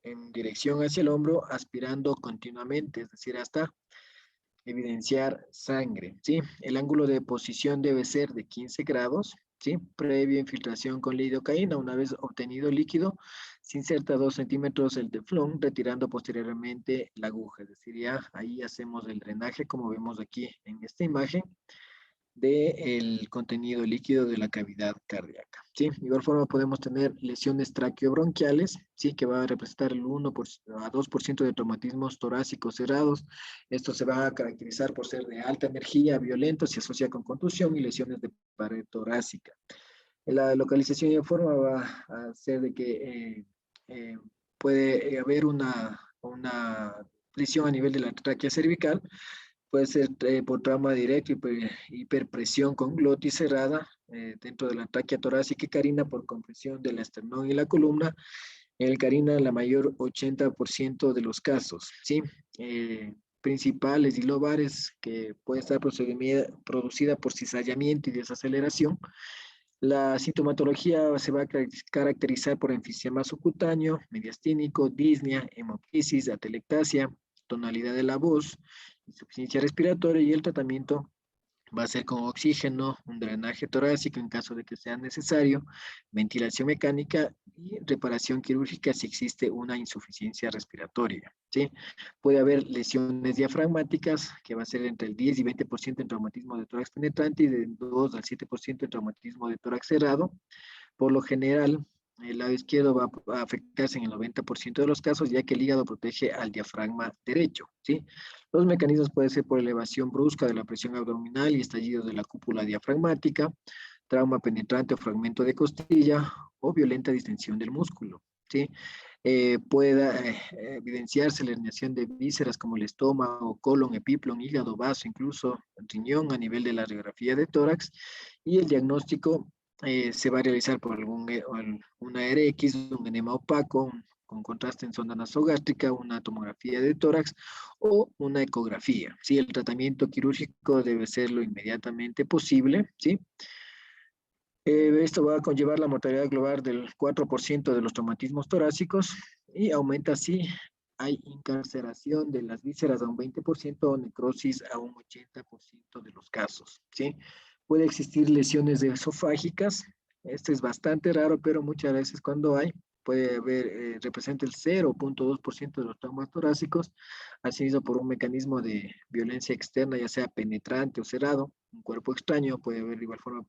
en dirección hacia el hombro, aspirando continuamente, es decir, hasta evidenciar sangre, ¿sí? El ángulo de posición debe ser de 15 grados, ¿sí? Previa infiltración con lidocaína. Una vez obtenido el líquido, se inserta 2 centímetros el teflón, retirando posteriormente la aguja. Es decir, ya ahí hacemos el drenaje, como vemos aquí en esta imagen, del contenido líquido de la cavidad cardíaca, ¿sí? De igual forma podemos tener lesiones traqueobronquiales, ¿sí? Que va a representar el 1 a 2% de traumatismos torácicos cerrados. Esto se va a caracterizar por ser de alta energía, violento, se asocia con contusión y lesiones de pared torácica. La localización y forma va a ser de que puede haber una lesión a nivel de la tráquea cervical. Puede ser por trauma directo y hiperpresión con glotis cerrada dentro de la tráquea torácica y carina por compresión del esternón y la columna. En el carina, la mayor 80% de los casos, ¿sí? Principales y lobares que puede estar producida por cizallamiento y desaceleración. La sintomatología se va a caracterizar por enfisema subcutáneo, mediastínico, disnea, hemoptisis, atelectasia, tonalidad de la voz, insuficiencia respiratoria y el tratamiento va a ser con oxígeno, un drenaje torácico en caso de que sea necesario, ventilación mecánica y reparación quirúrgica si existe una insuficiencia respiratoria, ¿sí? Puede haber lesiones diafragmáticas, que va a ser entre el 10 y 20% en traumatismo de tórax penetrante y de 2 al 7% en traumatismo de tórax cerrado. Por lo general, el lado izquierdo va a afectarse en el 90% de los casos, ya que el hígado protege al diafragma derecho, ¿sí? Los mecanismos pueden ser por elevación brusca de la presión abdominal y estallidos de la cúpula diafragmática, trauma penetrante o fragmento de costilla o violenta distensión del músculo, ¿sí? Pueda evidenciarse la herniación de vísceras como el estómago, colon, epíplon, hígado, vaso, incluso riñón a nivel de la radiografía de tórax, y el diagnóstico se va a realizar por una RX, un enema opaco, con contraste en sonda nasogástrica, una tomografía de tórax o una ecografía, ¿sí? El tratamiento quirúrgico debe ser lo inmediatamente posible, ¿sí? Esto va a conllevar la mortalidad global del 4% de los traumatismos torácicos y aumenta si hay incarceración de las vísceras a un 20% o necrosis a un 80% de los casos, ¿sí? Puede existir lesiones esofágicas. Esto es bastante raro, pero muchas veces cuando hay, puede haber, representa el 0.2% de los traumas torácicos, asimismo por un mecanismo de violencia externa, ya sea penetrante o cerrado, un cuerpo extraño, puede haber de igual forma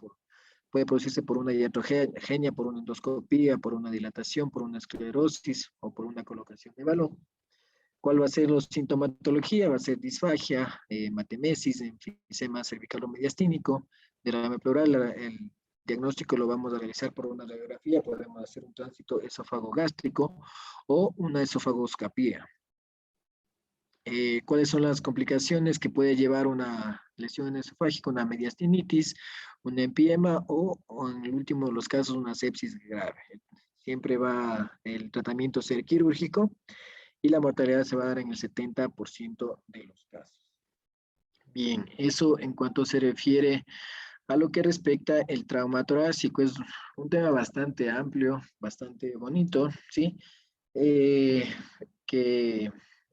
puede producirse por una iatrogenia, por una endoscopía, por una dilatación, por una esclerosis o por una colocación de balón. ¿Cuál va a ser la sintomatología? Va a ser disfagia, matemesis, enfisema cervicalo-mediastínico, derrame pleural. El diagnóstico lo vamos a realizar por una radiografía, podemos hacer un tránsito esófago-gástrico o una esofagoscopía. ¿Cuáles son las complicaciones que puede llevar una lesión esofágica, una mediastinitis, un empiema o en el último de los casos una sepsis grave? Siempre va el tratamiento a ser quirúrgico y la mortalidad se va a dar en el 70% de los casos. Bien, eso en cuanto se refiere a lo que respecta el trauma torácico. Es un tema bastante amplio, bastante bonito, ¿sí? Que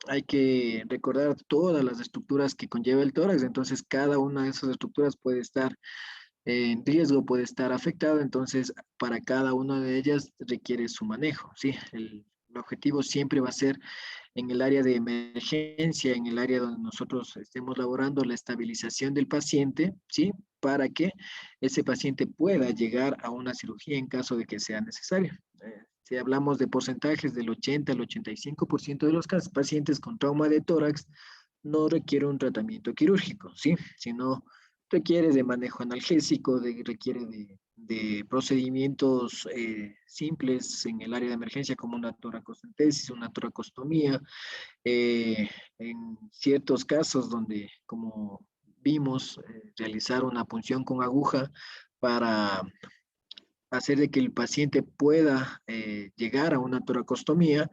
hay que recordar todas las estructuras que conlleva el tórax, entonces cada una de esas estructuras puede estar en riesgo, puede estar afectada, entonces para cada una de ellas requiere su manejo, ¿sí? El objetivo siempre va a ser en el área de emergencia, en el área donde nosotros estemos laborando, la estabilización del paciente, ¿sí? Para que ese paciente pueda llegar a una cirugía en caso de que sea necesario. si hablamos de porcentajes del 80 al 85% de los pacientes con trauma de tórax, no requiere un tratamiento quirúrgico, ¿sí? Sino requiere de manejo analgésico, requiere de procedimientos simples en el área de emergencia como una toracocentesis, una toracostomía, en ciertos casos donde, como vimos, realizar una punción con aguja para hacer de que el paciente pueda llegar a una toracostomía.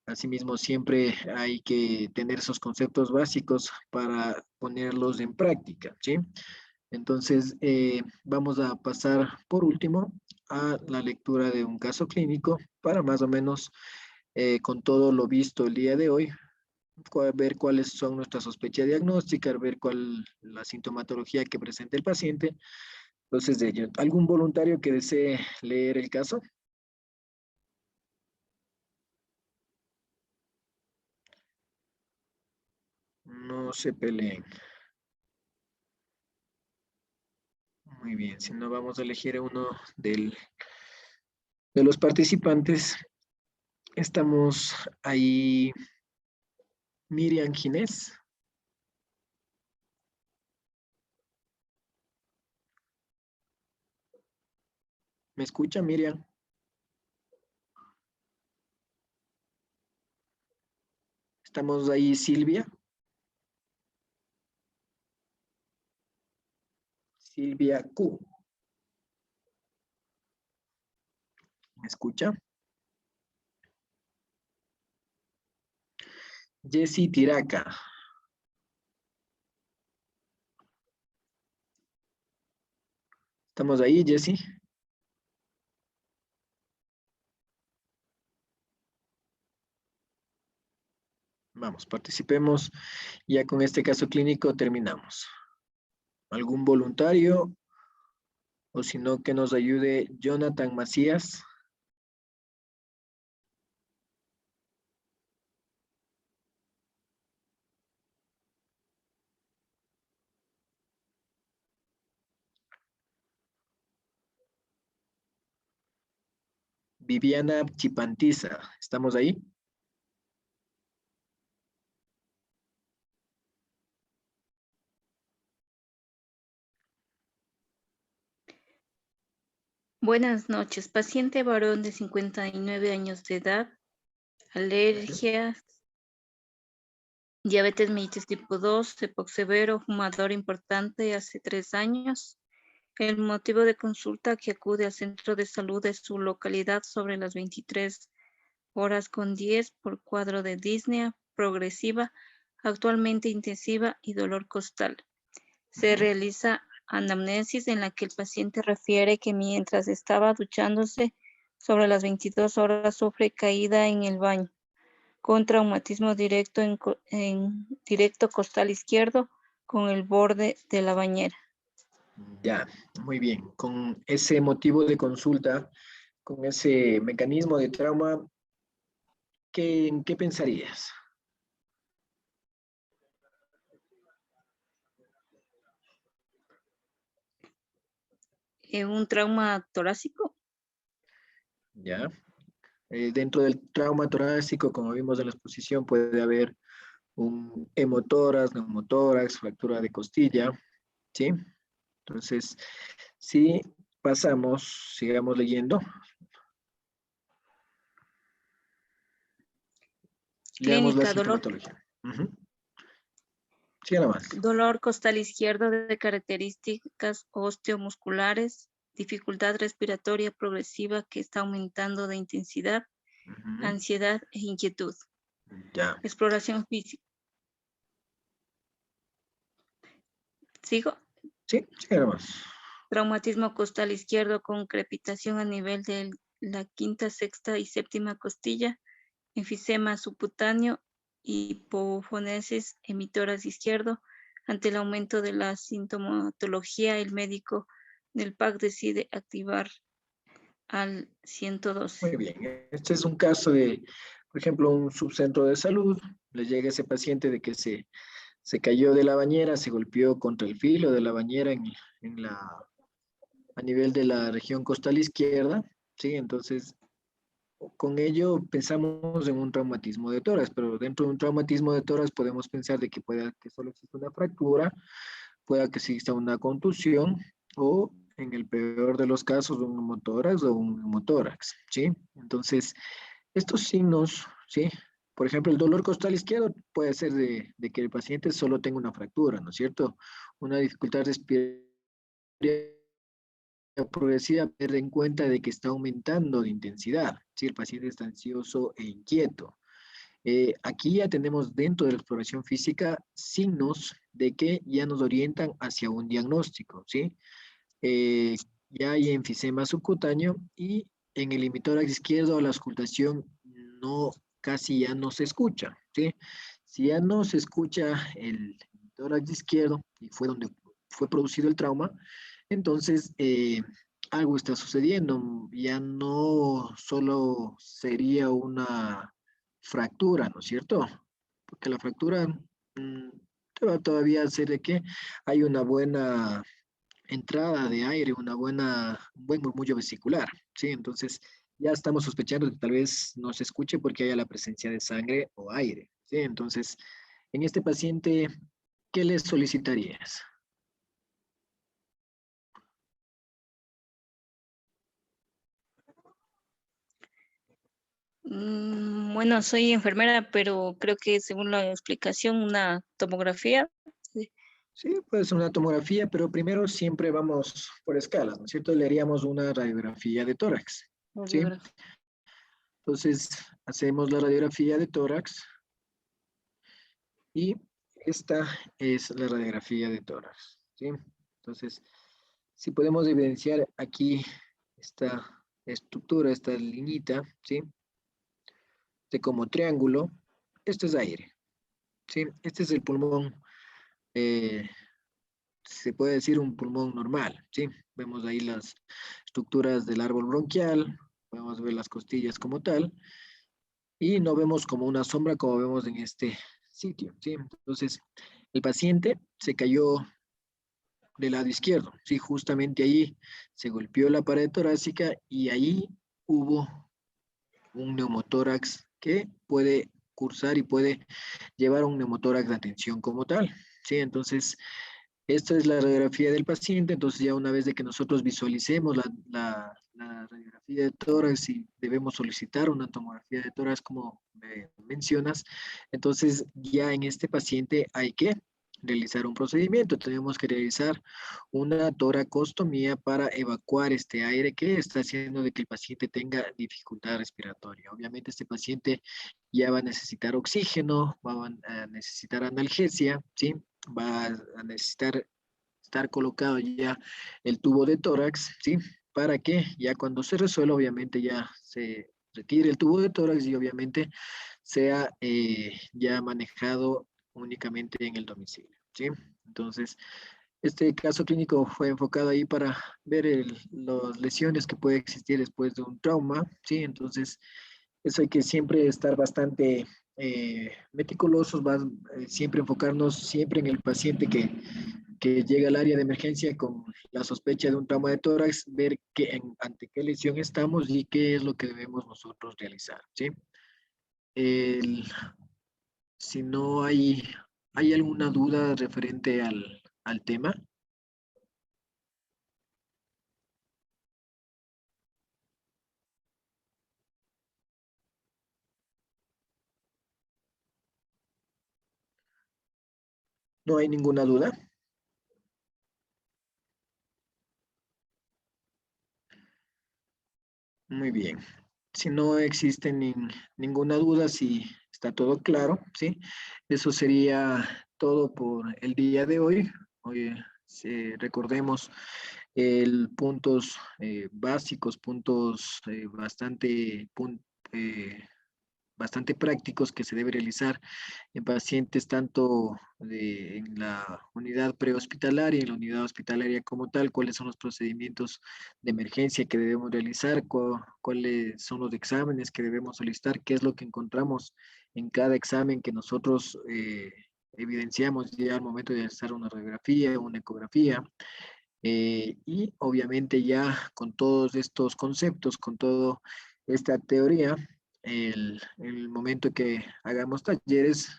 Asimismo, siempre hay que tener esos conceptos básicos para ponerlos en práctica, ¿sí? Entonces, vamos a pasar por último a la lectura de un caso clínico para más o menos, con todo lo visto el día de hoy, ver cuáles son nuestras sospechas diagnósticas, ver cuál la sintomatología que presenta el paciente. Entonces, de ello, ¿algún voluntario que desee leer el caso? No se peleen. Muy bien, si no vamos a elegir a uno de los participantes. Estamos ahí, Miriam Ginés. ¿Me escucha, Miriam? Estamos ahí, Silvia. Silvia Q. ¿Me escucha? Jessy Tiraca. ¿Estamos ahí, Jessy? Vamos, participemos. Ya con este caso clínico terminamos. ¿Algún voluntario? O si no, que nos ayude Jonathan Macías. Viviana Chipantiza. ¿Estamos ahí? Buenas noches. Paciente varón de 59 años de edad, alergias, diabetes mellitus tipo 2, EPOC severo, fumador importante hace 3 años. El motivo de consulta que acude al centro de salud de su localidad sobre las 23:10 por cuadro de disnea progresiva, actualmente intensiva y dolor costal. Se realiza anamnesis en la que el paciente refiere que mientras estaba duchándose sobre las 22 horas sufre caída en el baño, con traumatismo directo en directo costal izquierdo con el borde de la bañera. Ya, muy bien. Con ese motivo de consulta, con ese mecanismo de trauma, ¿en qué pensarías? ¿Un trauma torácico? Ya. Dentro del trauma torácico, como vimos en la exposición, puede haber un hemotórax, neumotórax, fractura de costilla, ¿sí? Entonces, si pasamos, sigamos leyendo. Leamos la Clínica, dolor. sintomatología. Siga más. Dolor costal izquierdo de características osteomusculares, dificultad respiratoria progresiva que está aumentando de intensidad, ansiedad e inquietud. Ya. Exploración física. ¿Sigo? Sí, siga más. Traumatismo costal izquierdo con crepitación a nivel de la quinta, sexta y séptima costilla, enfisema subcutáneo, hipofonesis emitoras izquierdo. Ante el aumento de la sintomatología, el médico del PAC decide activar al 112. Muy bien. Este es un caso de, por ejemplo, un subcentro de salud. Le llega ese paciente de que se cayó de la bañera, se golpeó contra el filo de la bañera a nivel de la región costal izquierda, ¿sí? Entonces, con ello pensamos en un traumatismo de tórax, pero dentro de un traumatismo de tórax podemos pensar de que pueda que solo exista una fractura, pueda que exista una contusión o en el peor de los casos un neumotórax o un neumotórax, ¿sí? Entonces, estos signos, ¿sí? Por ejemplo, el dolor costal izquierdo puede ser de que el paciente solo tenga una fractura, ¿no es cierto? Una dificultad respiratoria progresiva, tener en cuenta de que está aumentando de intensidad, si el paciente está ansioso e inquieto. Aquí ya tenemos dentro de la exploración física signos de que ya nos orientan hacia un diagnóstico, ¿sí? Eh, ya hay enfisema subcutáneo y en el hemitórax izquierdo la auscultación no, casi ya no se escucha, ¿sí? Si ya no se escucha el hemitórax izquierdo y fue donde fue producido el trauma, entonces algo está sucediendo, ya no solo sería una fractura, ¿no es cierto? Porque la fractura te va todavía a hacer de que hay una buena entrada de aire, un buen murmullo vesicular, ¿sí? Entonces, ya estamos sospechando que tal vez no se escuche porque haya la presencia de sangre o aire, ¿sí? Entonces, en este paciente, ¿qué le solicitarías? Bueno, soy enfermera, pero creo que según la explicación, una tomografía. Sí, Sí, pues una tomografía, pero primero siempre vamos por escalas, ¿no es cierto? Le haríamos una radiografía de tórax, ¿sí? radiografía. Entonces, hacemos la radiografía de tórax y esta es la radiografía de tórax, ¿sí? Entonces, si podemos evidenciar aquí esta estructura, esta liñita, ¿sí? De como triángulo, esto es aire, ¿sí? Este es el pulmón, eh, se puede decir un pulmón normal, ¿sí? Vemos ahí las estructuras del árbol bronquial, podemos ver las costillas como tal, y no vemos como una sombra como vemos en este sitio, ¿sí? Entonces, el paciente se cayó del lado izquierdo, sí, justamente ahí se golpeó la pared torácica y ahí hubo un neumotórax que puede cursar y puede llevar a un neumotórax de atención como tal, sí, entonces esta es la radiografía del paciente, entonces ya una vez de que nosotros visualicemos la radiografía de tórax y debemos solicitar una tomografía de tórax como mencionas, entonces ya en este paciente hay que realizar un procedimiento, tenemos que realizar una toracostomía para evacuar este aire que está haciendo de que el paciente tenga dificultad respiratoria. Obviamente este paciente ya va a necesitar oxígeno, va a necesitar analgesia, ¿sí? Va a necesitar estar colocado ya el tubo de tórax, ¿sí? Para que ya cuando se resuelva, obviamente ya se retire el tubo de tórax y obviamente sea ya manejado únicamente en el domicilio, ¿sí? Entonces, este caso clínico fue enfocado ahí para ver las lesiones que puede existir después de un trauma, ¿sí? Entonces, eso hay que siempre estar bastante meticulosos, siempre enfocarnos siempre en el paciente que llega al área de emergencia con la sospecha de un trauma de tórax, ver ante qué lesión estamos y qué es lo que debemos nosotros realizar, ¿sí? El- si no hay alguna duda referente al tema, no hay ninguna duda. Muy bien. Si no existe ninguna duda, si está todo claro, ¿sí? Eso sería todo por el día de hoy. Hoy, recordemos puntos básicos, puntos eh, bastante prácticos que se debe realizar en pacientes tanto en la unidad prehospitalaria y en la unidad hospitalaria como tal, cuáles son los procedimientos de emergencia que debemos realizar, cuáles son los exámenes que debemos solicitar, qué es lo que encontramos en cada examen que nosotros evidenciamos ya al momento de realizar una radiografía, una ecografía. Y obviamente ya con todos estos conceptos, con todo esta teoría, el momento que hagamos talleres,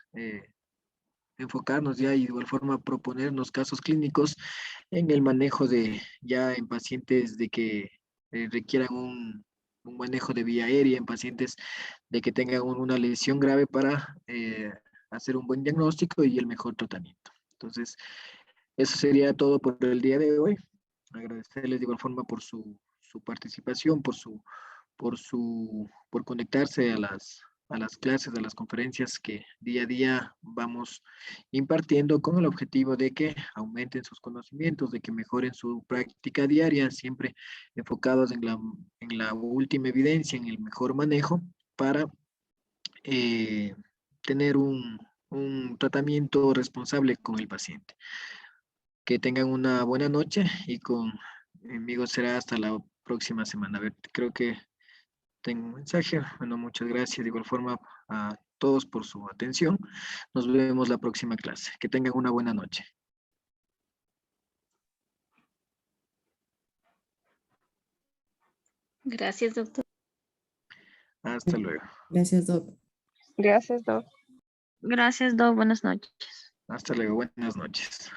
enfocarnos ya y de igual forma proponernos casos clínicos en el manejo de ya en pacientes de que requieran un manejo de vía aérea, en pacientes de que tengan una lesión grave para hacer un buen diagnóstico y el mejor tratamiento. Entonces, eso sería todo por el día de hoy. Agradecerles de igual forma por su participación, por conectarse a las clases, a las conferencias que día a día vamos impartiendo con el objetivo de que aumenten sus conocimientos, de que mejoren su práctica diaria, siempre enfocados en la última evidencia, en el mejor manejo para eh, tener un tratamiento responsable con el paciente. Que tengan una buena noche y conmigo será hasta la próxima semana. A ver, creo que tengo un mensaje. Bueno, muchas gracias de igual forma a todos por su atención. Nos vemos la próxima clase. Que tengan una buena noche. Gracias, doctor. Hasta luego. Gracias, Doc. Gracias, Doc. Gracias, Doc. Buenas noches. Hasta luego. Buenas noches.